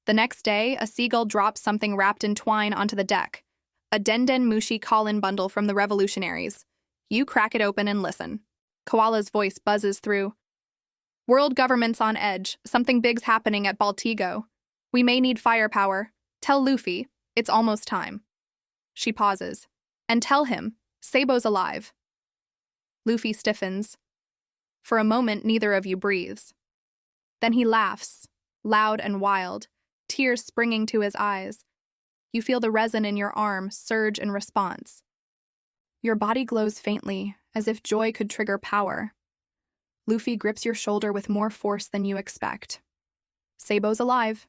The next day, a seagull drops something wrapped in twine onto the deck. A Denden Mushi call-in bundle from the revolutionaries. You crack it open and listen. Koala's voice buzzes through. World government's on edge. Something big's happening at Baltigo. We may need firepower. Tell Luffy, it's almost time. She pauses. And tell him, Sabo's alive. Luffy stiffens. For a moment, neither of you breathes. Then he laughs, loud and wild, tears springing to his eyes. You feel the resin in your arm surge in response. Your body glows faintly, as if joy could trigger power. Luffy grips your shoulder with more force than you expect. Sabo's alive.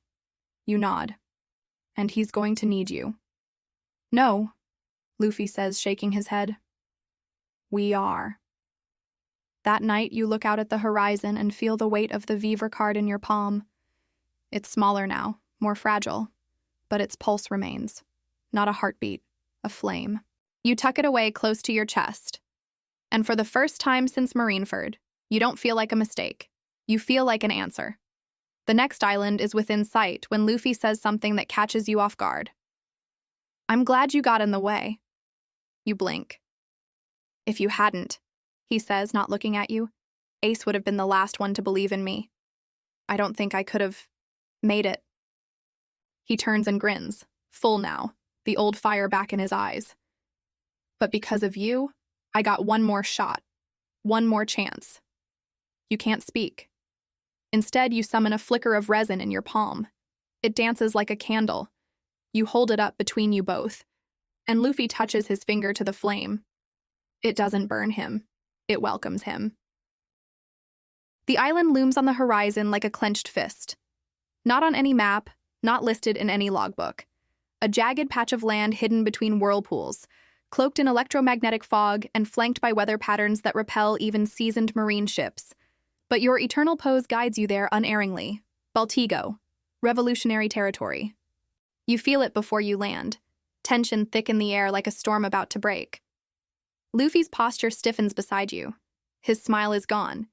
You nod. And he's going to need you. No, Luffy says, shaking his head. We are. That night, you look out at the horizon and feel the weight of the Vivre card in your palm. It's smaller now, more fragile, but its pulse remains. Not a heartbeat, a flame. You tuck it away close to your chest. And for the first time since Marineford, you don't feel like a mistake. You feel like an answer. The next island is within sight when Luffy says something that catches you off guard. I'm glad you got in the way. You blink. If you hadn't, he says, not looking at you, Ace would have been the last one to believe in me. I don't think I could have made it. He turns and grins, full now, the old fire back in his eyes. But because of you, I got one more shot, one more chance. You can't speak. Instead, you summon a flicker of resin in your palm. It dances like a candle. You hold it up between you both, and Luffy touches his finger to the flame. It doesn't burn him. It welcomes him. The island looms on the horizon like a clenched fist. Not on any map, not listed in any logbook. A jagged patch of land hidden between whirlpools, cloaked in electromagnetic fog and flanked by weather patterns that repel even seasoned marine ships. But your eternal pose guides you there unerringly. Baltigo, revolutionary territory. You feel it before you land. Tension thick in the air like a storm about to break. Luffy's posture stiffens beside you. His smile is gone.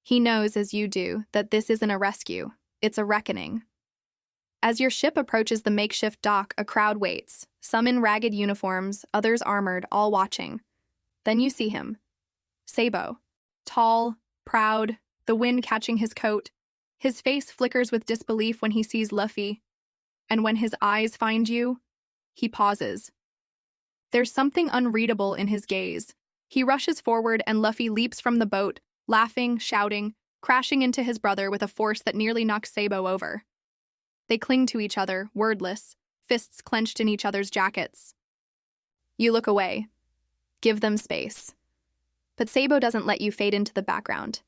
He knows, as you do, that this isn't a rescue. It's a reckoning. As your ship approaches the makeshift dock, a crowd waits, some in ragged uniforms, others armored, all watching. Then you see him. Sabo. Tall, proud, the wind catching his coat. His face flickers with disbelief when he sees Luffy. And when his eyes find you, he pauses. There's something unreadable in his gaze. He rushes forward and Luffy leaps from the boat, laughing, shouting, crashing into his brother with a force that nearly knocks Sabo over. They cling to each other, wordless, fists clenched in each other's jackets. You look away. Give them space. But Sabo doesn't let you fade into the background.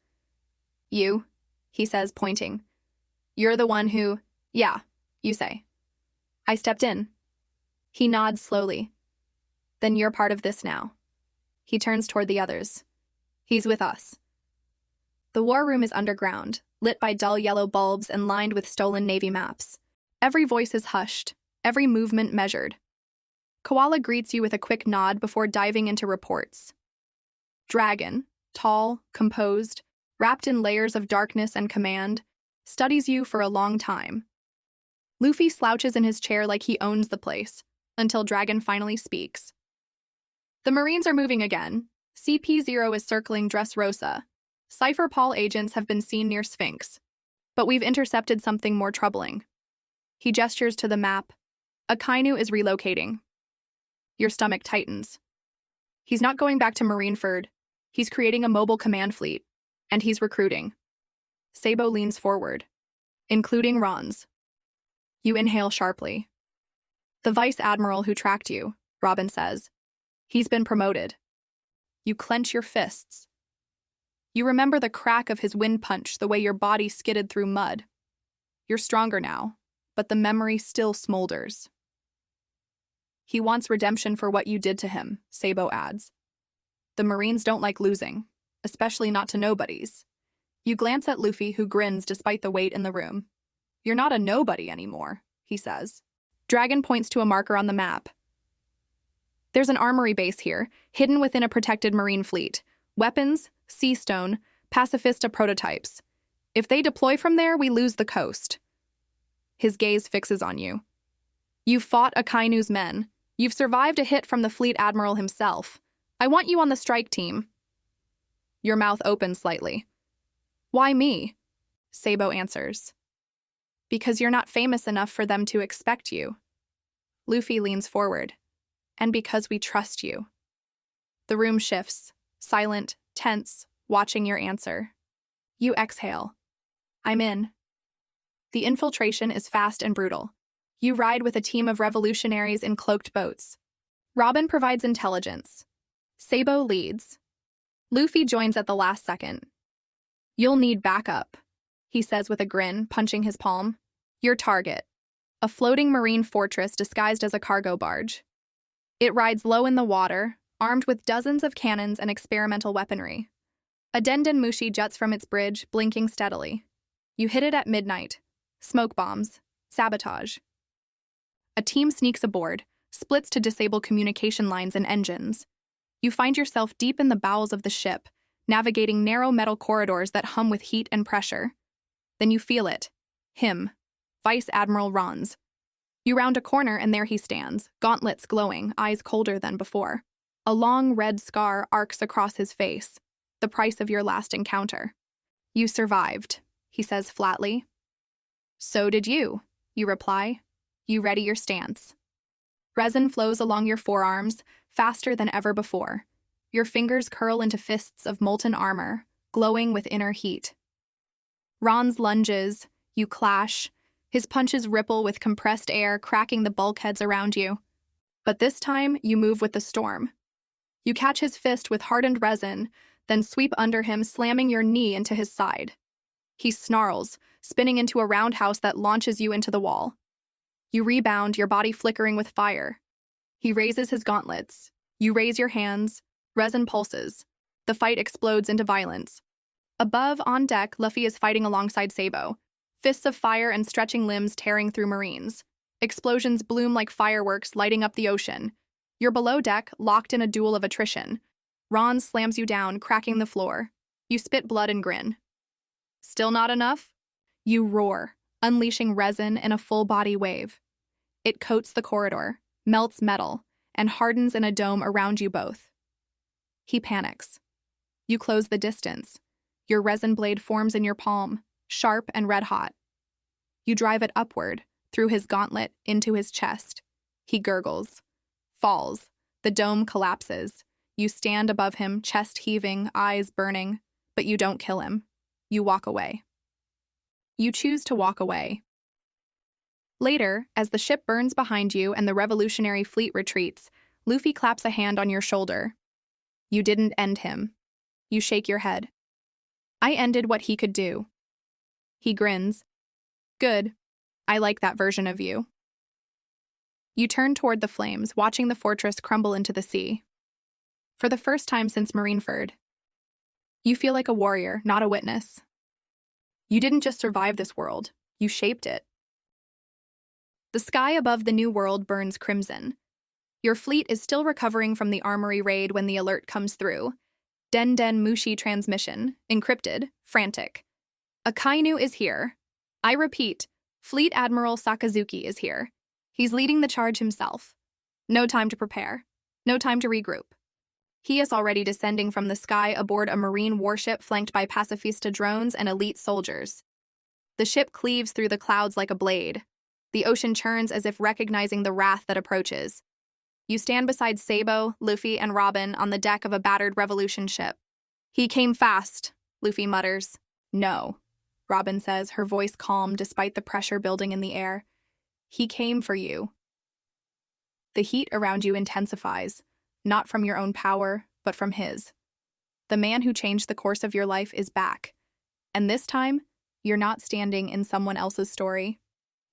You, he says, pointing. You're the one who, yeah, you say. I stepped in. He nods slowly. Then you're part of this now. He turns toward the others. He's with us. The war room is underground, lit by dull yellow bulbs and lined with stolen Navy maps. Every voice is hushed, every movement measured. Koala greets you with a quick nod before diving into reports. Dragon, tall, composed, wrapped in layers of darkness and command, studies you for a long time. Luffy slouches in his chair like he owns the place, until Dragon finally speaks. The Marines are moving again. CP0 is circling Dressrosa. Cypher Paul agents have been seen near Sphinx. But we've intercepted something more troubling. He gestures to the map. Akainu is relocating. Your stomach tightens. He's not going back to Marineford. He's creating a mobile command fleet. And he's recruiting. Sabo leans forward, including Ron's. You inhale sharply. The Vice Admiral who tracked you, Robin says. He's been promoted. You clench your fists. You remember the crack of his wind punch, the way your body skidded through mud. You're stronger now, but the memory still smolders. He wants redemption for what you did to him, Sabo adds. The Marines don't like losing, especially not to nobodies. You glance at Luffy, who grins despite the weight in the room. You're not a nobody anymore, he says. Dragon points to a marker on the map. There's an armory base here, hidden within a protected marine fleet. Weapons, sea stone, pacifista prototypes. If they deploy from there, we lose the coast. His gaze fixes on you. You've fought Akainu's men. You've survived a hit from the Fleet Admiral himself. I want you on the strike team. Your mouth opens slightly. Why me? Sabo answers. Because you're not famous enough for them to expect you. Luffy leans forward. And because we trust you. The room shifts, silent, tense, watching your answer. You exhale. I'm in. The infiltration is fast and brutal. You ride with a team of revolutionaries in cloaked boats. Robin provides intelligence. Sabo leads. Luffy joins at the last second. You'll need backup, he says with a grin, punching his palm. Your target. A floating marine fortress disguised as a cargo barge. It rides low in the water, armed with dozens of cannons and experimental weaponry. A Denden Mushi juts from its bridge, blinking steadily. You hit it at midnight. Smoke bombs. Sabotage. A team sneaks aboard, splits to disable communication lines and engines. You find yourself deep in the bowels of the ship, navigating narrow metal corridors that hum with heat and pressure. Then you feel it. Him. Vice Admiral Ron's. You round a corner and there he stands, gauntlets glowing, eyes colder than before. A long red scar arcs across his face, the price of your last encounter. You survived, he says flatly. So did you reply. You ready your stance. Resin flows along your forearms, faster than ever before. Your fingers curl into fists of molten armor, glowing with inner heat. Ron's lunges, you clash. His punches ripple with compressed air, cracking the bulkheads around you. But this time, you move with the storm. You catch his fist with hardened resin, then sweep under him, slamming your knee into his side. He snarls, spinning into a roundhouse that launches you into the wall. You rebound, your body flickering with fire. He raises his gauntlets. You raise your hands. Resin pulses. The fight explodes into violence. Above, on deck, Luffy is fighting alongside Sabo. Fists of fire and stretching limbs tearing through Marines. Explosions bloom like fireworks, lighting up the ocean. You're below deck, locked in a duel of attrition. Ron slams you down, cracking the floor. You spit blood and grin. Still not enough? You roar, unleashing resin in a full-body wave. It coats the corridor, melts metal, and hardens in a dome around you both. He panics. You close the distance. Your resin blade forms in your palm, sharp and red-hot. You drive it upward, through his gauntlet, into his chest. He gurgles. Falls. The dome collapses. You stand above him, chest heaving, eyes burning, but you don't kill him. You walk away. You choose to walk away. Later, as the ship burns behind you and the revolutionary fleet retreats, Luffy claps a hand on your shoulder. You didn't end him. You shake your head. I ended what he could do. He grins. Good. I like that version of you. You turn toward the flames, watching the fortress crumble into the sea. For the first time since Marineford, you feel like a warrior, not a witness. You didn't just survive this world, you shaped it. The sky above the new world burns crimson. Your fleet is still recovering from the armory raid when the alert comes through. Denden Mushi transmission, encrypted, frantic. Akainu is here. I repeat, Fleet Admiral Sakazuki is here. He's leading the charge himself. No time to prepare. No time to regroup. He is already descending from the sky aboard a marine warship flanked by pacifista drones and elite soldiers. The ship cleaves through the clouds like a blade. The ocean churns as if recognizing the wrath that approaches. You stand beside Sabo, Luffy, and Robin on the deck of a battered Revolution ship. He came fast, Luffy mutters. No. Robin says, her voice calm despite the pressure building in the air. He came for you. The heat around you intensifies, not from your own power, but from his. The man who changed the course of your life is back. And this time, you're not standing in someone else's story.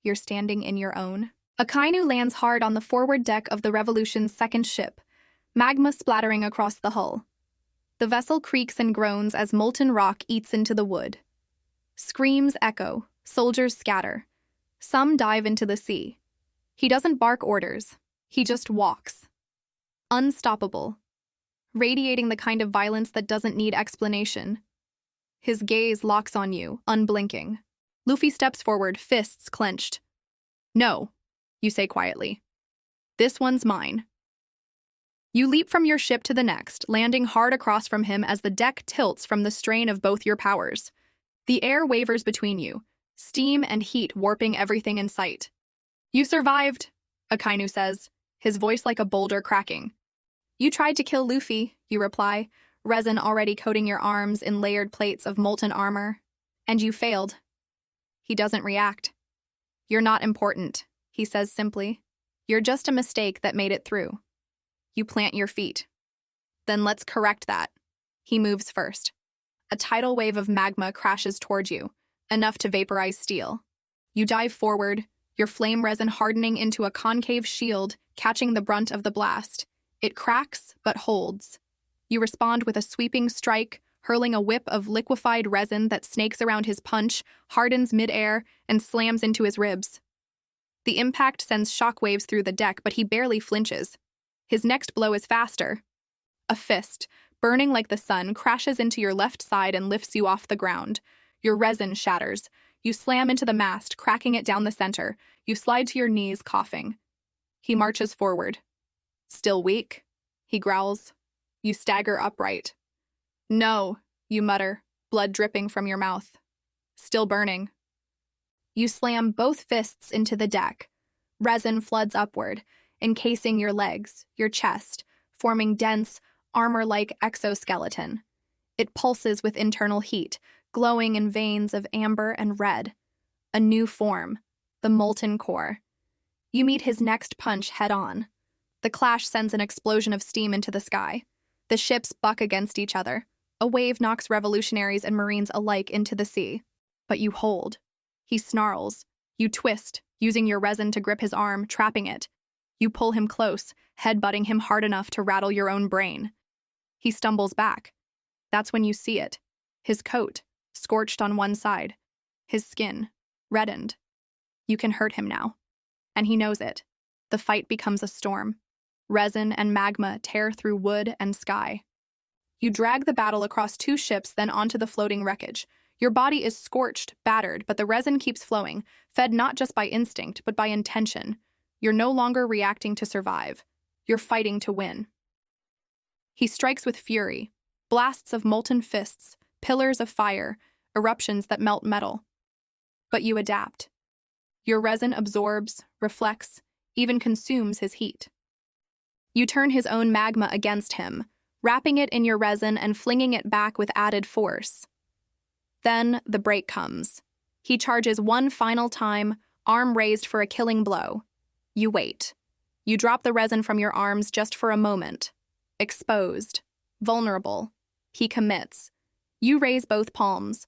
You're standing in your own. Akainu lands hard on the forward deck of the Revolution's second ship, magma splattering across the hull. The vessel creaks and groans as molten rock eats into the wood. Screams echo, soldiers scatter. Some dive into the sea. He doesn't bark orders. He just walks. Unstoppable. Radiating the kind of violence that doesn't need explanation. His gaze locks on you, unblinking. Luffy steps forward, fists clenched. No, you say quietly. This one's mine. You leap from your ship to the next, landing hard across from him as the deck tilts from the strain of both your powers. The air wavers between you, steam and heat warping everything in sight. You survived, Akainu says, his voice like a boulder cracking. You tried to kill Luffy, you reply, resin already coating your arms in layered plates of molten armor. And you failed. He doesn't react. You're not important, he says simply. You're just a mistake that made it through. You plant your feet. Then let's correct that. He moves first. A tidal wave of magma crashes toward you, enough to vaporize steel. You dive forward, your flame resin hardening into a concave shield, catching the brunt of the blast. It cracks, but holds. You respond with a sweeping strike, hurling a whip of liquefied resin that snakes around his punch, hardens midair, and slams into his ribs. The impact sends shockwaves through the deck, but he barely flinches. His next blow is faster. A fist, burning like the sun, crashes into your left side and lifts you off the ground. Your resin shatters. You slam into the mast, cracking it down the center. You slide to your knees, coughing. He marches forward. Still weak? He growls. You stagger upright. No, you mutter, blood dripping from your mouth. Still burning. You slam both fists into the deck. Resin floods upward, encasing your legs, your chest, forming dense, armor-like exoskeleton. It pulses with internal heat, glowing in veins of amber and red. A new form, the molten core. You meet his next punch head-on. The clash sends an explosion of steam into the sky. The ships buck against each other. A wave knocks revolutionaries and marines alike into the sea. But you hold. He snarls. You twist, using your resin to grip his arm, trapping it. You pull him close, headbutting him hard enough to rattle your own brain. He stumbles back. That's when you see it. His coat, scorched on one side. His skin, reddened. You can hurt him now. And he knows it. The fight becomes a storm. Resin and magma tear through wood and sky. You drag the battle across two ships, then onto the floating wreckage. Your body is scorched, battered, but the resin keeps flowing, fed not just by instinct, but by intention. You're no longer reacting to survive. You're fighting to win. He strikes with fury, blasts of molten fists, pillars of fire, eruptions that melt metal. But you adapt. Your resin absorbs, reflects, even consumes his heat. You turn his own magma against him, wrapping it in your resin and flinging it back with added force. Then the break comes. He charges one final time, arm raised for a killing blow. You wait. You drop the resin from your arms just for a moment. Exposed. Vulnerable. He commits. You raise both palms.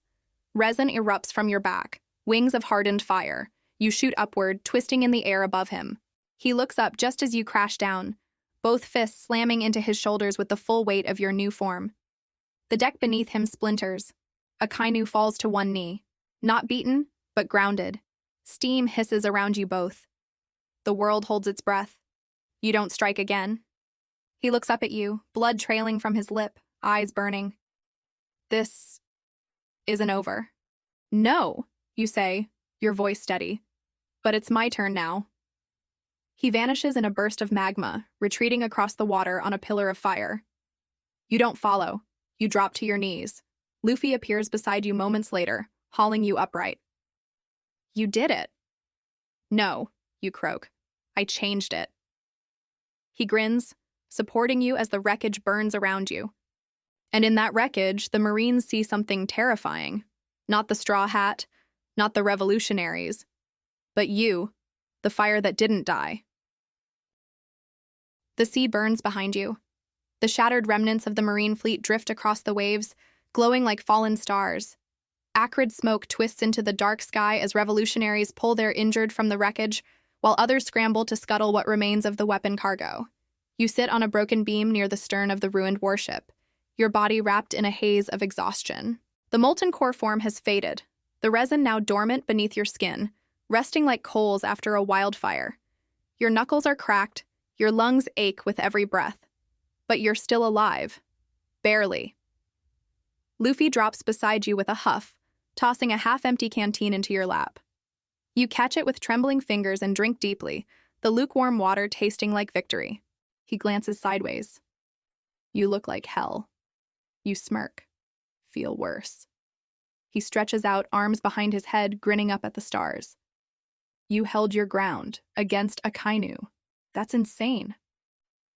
Resin erupts from your back, wings of hardened fire. You shoot upward, twisting in the air above him. He looks up just as you crash down, both fists slamming into his shoulders with the full weight of your new form. The deck beneath him splinters. Akainu falls to one knee. Not beaten, but grounded. Steam hisses around you both. The world holds its breath. You don't strike again. He looks up at you, blood trailing from his lip, eyes burning. This isn't over. No, you say, your voice steady. But it's my turn now. He vanishes in a burst of magma, retreating across the water on a pillar of fire. You don't follow. You drop to your knees. Luffy appears beside you moments later, hauling you upright. You did it. No, you croak. I changed it. He grins, supporting you as the wreckage burns around you. And in that wreckage, the Marines see something terrifying. Not the straw hat, not the revolutionaries, but you, the fire that didn't die. The sea burns behind you. The shattered remnants of the marine fleet drift across the waves, glowing like fallen stars. Acrid smoke twists into the dark sky as revolutionaries pull their injured from the wreckage, while others scramble to scuttle what remains of the weapon cargo. You sit on a broken beam near the stern of the ruined warship, your body wrapped in a haze of exhaustion. The molten core form has faded, the resin now dormant beneath your skin, resting like coals after a wildfire. Your knuckles are cracked, your lungs ache with every breath. But you're still alive. Barely. Luffy drops beside you with a huff, tossing a half-empty canteen into your lap. You catch it with trembling fingers and drink deeply, the lukewarm water tasting like victory. He glances sideways. You look like hell. You smirk. Feel worse. He stretches out, arms behind his head, grinning up at the stars. You held your ground against Akainu. That's insane.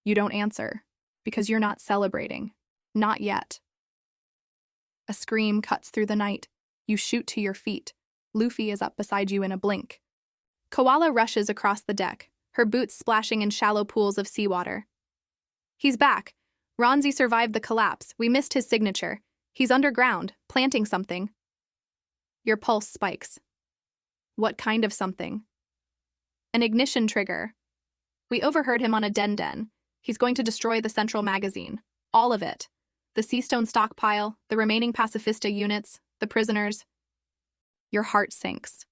You don't answer, because you're not celebrating. Not yet. A scream cuts through the night. You shoot to your feet. Luffy is up beside you in a blink. Koala rushes across the deck, her boots splashing in shallow pools of seawater. He's back. Ronzi survived the collapse. We missed his signature. He's underground, planting something. Your pulse spikes. What kind of something? An ignition trigger. We overheard him on a den. He's going to destroy the central magazine. All of it. The Seastone stockpile, the remaining pacifista units, the prisoners. Your heart sinks.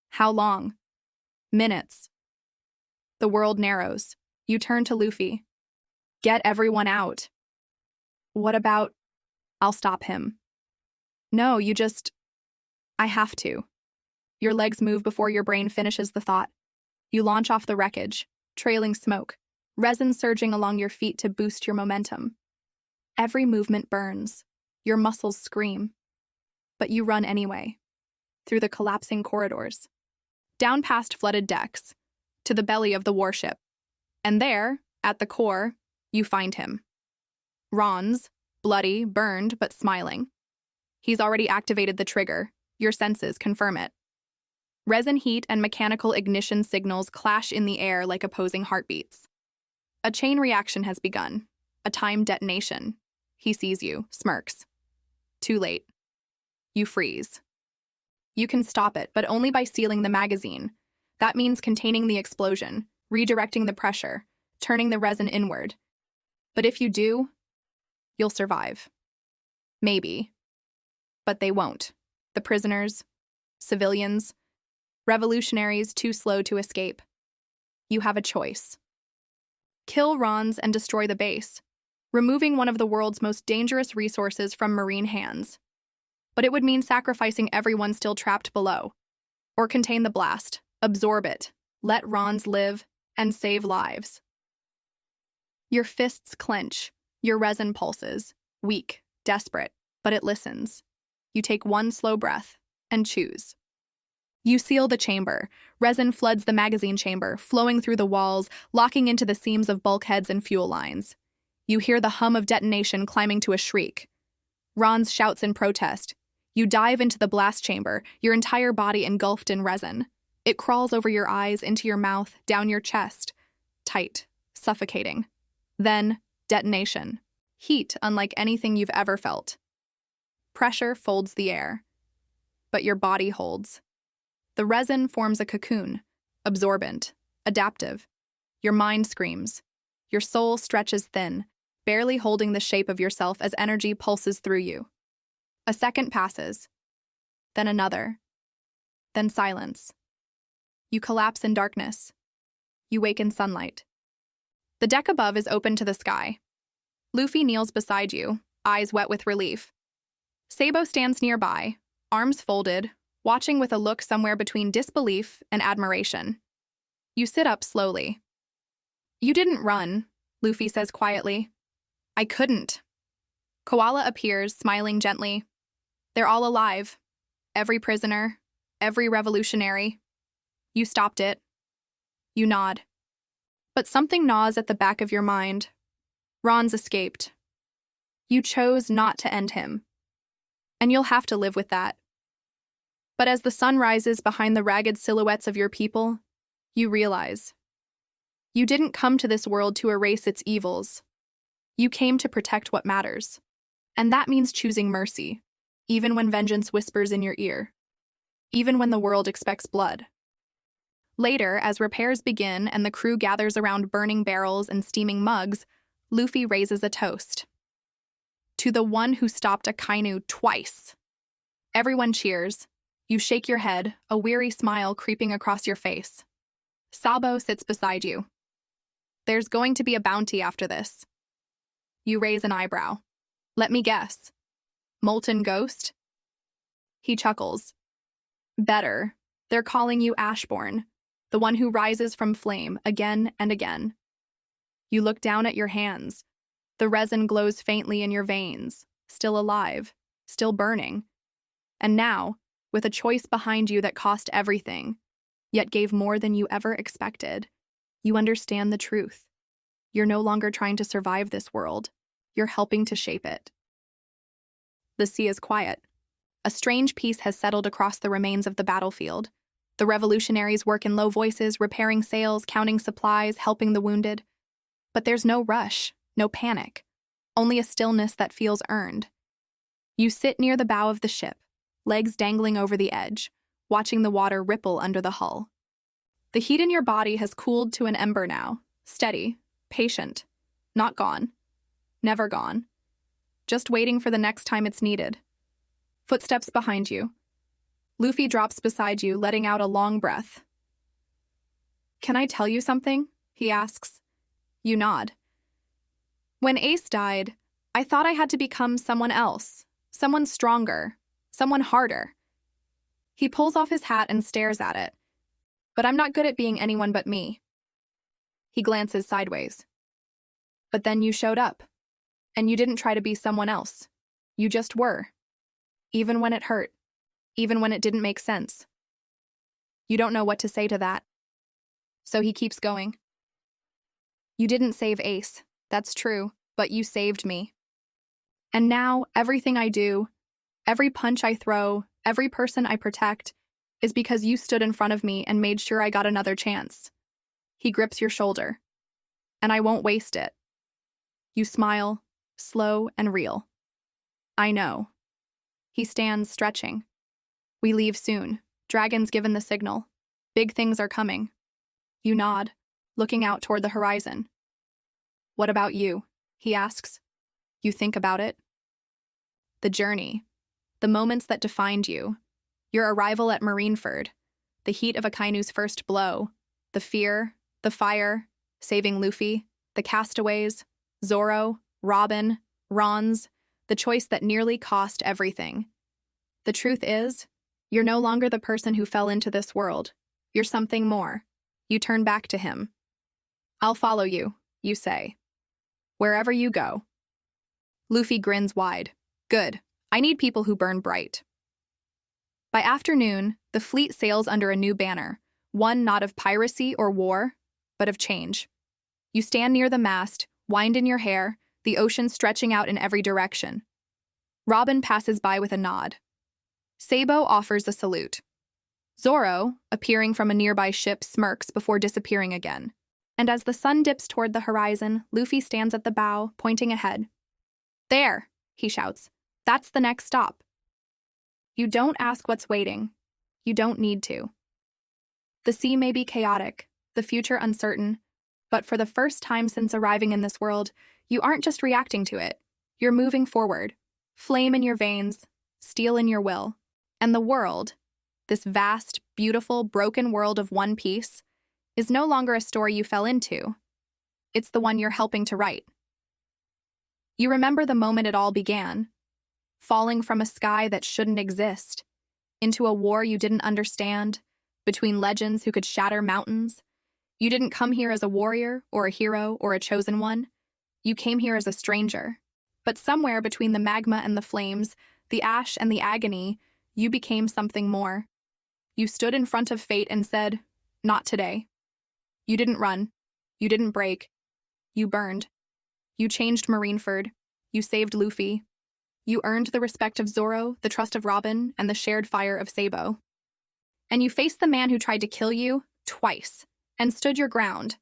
How long? Minutes. The world narrows. You turn to Luffy. Get everyone out. What about... I'll stop him. No, I have to. Your legs move before your brain finishes the thought. You launch off the wreckage, trailing smoke, resin surging along your feet to boost your momentum. Every movement burns. Your muscles scream. But you run anyway, through the collapsing corridors, down past flooded decks, to the belly of the warship. And there, at the core, you find him. Ron's, bloody, burned, but smiling. He's already activated the trigger. Your senses confirm it. Resin heat and mechanical ignition signals clash in the air like opposing heartbeats. A chain reaction has begun. A timed detonation. He sees you, smirks. Too late. You freeze. You can stop it, but only by sealing the magazine. That means containing the explosion, redirecting the pressure, turning the resin inward. But if you do, you'll survive. Maybe. But they won't. The prisoners, civilians, revolutionaries too slow to escape. You have a choice. Kill Ron's and destroy the base, removing one of the world's most dangerous resources from marine hands. But it would mean sacrificing everyone still trapped below. Or contain the blast, absorb it, let Ron's live, and save lives. Your fists clench, your resin pulses, weak, desperate, but it listens. You take one slow breath and choose. You seal the chamber. Resin floods the magazine chamber, flowing through the walls, locking into the seams of bulkheads and fuel lines. You hear the hum of detonation climbing to a shriek. Ron's shouts in protest. You dive into the blast chamber, your entire body engulfed in resin. It crawls over your eyes, into your mouth, down your chest. Tight, suffocating. Then, detonation. Heat unlike anything you've ever felt. Pressure folds the air. But your body holds. The resin forms a cocoon, absorbent, adaptive. Your mind screams. Your soul stretches thin, barely holding the shape of yourself as energy pulses through you. A second passes. Then another. Then silence. You collapse in darkness. You wake in sunlight. The deck above is open to the sky. Luffy kneels beside you, eyes wet with relief. Sabo stands nearby, arms folded, watching with a look somewhere between disbelief and admiration. You sit up slowly. You didn't run, Luffy says quietly. I couldn't. Koala appears, smiling gently. They're all alive. Every prisoner, every revolutionary. You stopped it. You nod. But something gnaws at the back of your mind. Ron's escaped. You chose not to end him. And you'll have to live with that. But as the sun rises behind the ragged silhouettes of your people, you realize you didn't come to this world to erase its evils. You came to protect what matters. And that means choosing mercy, even when vengeance whispers in your ear, even when the world expects blood. Later, as repairs begin and the crew gathers around burning barrels and steaming mugs, Luffy raises a toast. To the one who stopped Akainu twice. Everyone cheers. You shake your head, a weary smile creeping across your face. Sabo sits beside you. There's going to be a bounty after this. You raise an eyebrow. Let me guess. Molten Ghost? He chuckles. Better. They're calling you Ashborn, the one who rises from flame again and again. You look down at your hands. The resin glows faintly in your veins, still alive, still burning. And now, with a choice behind you that cost everything, yet gave more than you ever expected, you understand the truth. You're no longer trying to survive this world. You're helping to shape it. The sea is quiet. A strange peace has settled across the remains of the battlefield. The revolutionaries work in low voices, repairing sails, counting supplies, helping the wounded. But there's no rush, no panic, only a stillness that feels earned. You sit near the bow of the ship, legs dangling over the edge, watching the water ripple under the hull. The heat in your body has cooled to an ember now, steady, patient, not gone, never gone, just waiting for the next time it's needed. Footsteps behind you. Luffy drops beside you, letting out a long breath. Can I tell you something? He asks. You nod. When Ace died, I thought I had to become someone else, someone stronger, someone harder. He pulls off his hat and stares at it. But I'm not good at being anyone but me. He glances sideways. But then you showed up, and you didn't try to be someone else. You just were. Even when it hurt, even when it didn't make sense. You don't know what to say to that. So he keeps going. You didn't save Ace, that's true, but you saved me. And now, everything I do, every punch I throw, every person I protect, is because you stood in front of me and made sure I got another chance. He grips your shoulder. And I won't waste it. You smile, slow and real. I know. He stands, stretching. We leave soon. Dragon's given the signal. Big things are coming. You nod, looking out toward the horizon. What about you? He asks. You think about it? The journey. The moments that defined you. Your arrival at Marineford. The heat of Akainu's first blow. The fear, the fire, saving Luffy, the castaways, Zoro, Robin, Ron's, the choice that nearly cost everything. The truth is, you're no longer the person who fell into this world. You're something more. You turn back to him. I'll follow you, you say. Wherever you go. Luffy grins wide. Good. I need people who burn bright. By afternoon, the fleet sails under a new banner, one not of piracy or war, but of change. You stand near the mast, wind in your hair, the ocean stretching out in every direction. Robin passes by with a nod. Sabo offers a salute. Zoro, appearing from a nearby ship, smirks before disappearing again. And as the sun dips toward the horizon, Luffy stands at the bow, pointing ahead. There, he shouts. That's the next stop. You don't ask what's waiting. You don't need to. The sea may be chaotic, the future uncertain, but for the first time since arriving in this world, you aren't just reacting to it. You're moving forward. Flame in your veins, steel in your will. And the world, this vast, beautiful, broken world of One Piece, is no longer a story you fell into. It's the one you're helping to write. You remember the moment it all began, falling from a sky that shouldn't exist, into a war you didn't understand, between legends who could shatter mountains. You didn't come here as a warrior, or a hero, or a chosen one. You came here as a stranger. But somewhere between the magma and the flames, the ash and the agony, you became something more. You stood in front of fate and said, not today. You didn't run. You didn't break. You burned. You changed Marineford. You saved Luffy. You earned the respect of Zoro, the trust of Robin, and the shared fire of Sabo. And you faced the man who tried to kill you twice and stood your ground,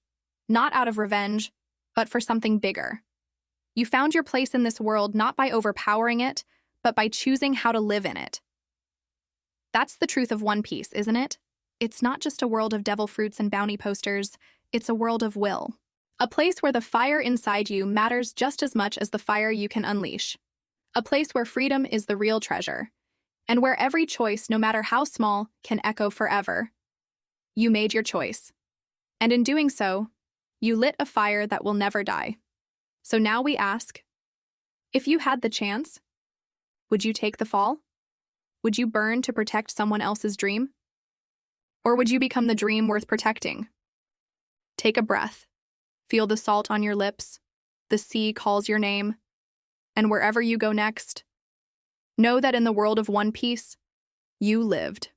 not out of revenge, but for something bigger. You found your place in this world not by overpowering it, but by choosing how to live in it. That's the truth of One Piece, isn't it? It's not just a world of devil fruits and bounty posters, it's a world of will. A place where the fire inside you matters just as much as the fire you can unleash. A place where freedom is the real treasure, and where every choice, no matter how small, can echo forever. You made your choice. And in doing so, you lit a fire that will never die. So now we ask, if you had the chance, would you take the fall? Would you burn to protect someone else's dream? Or would you become the dream worth protecting? Take a breath. Feel the salt on your lips. The sea calls your name. And wherever you go next, know that in the world of One Piece, you lived.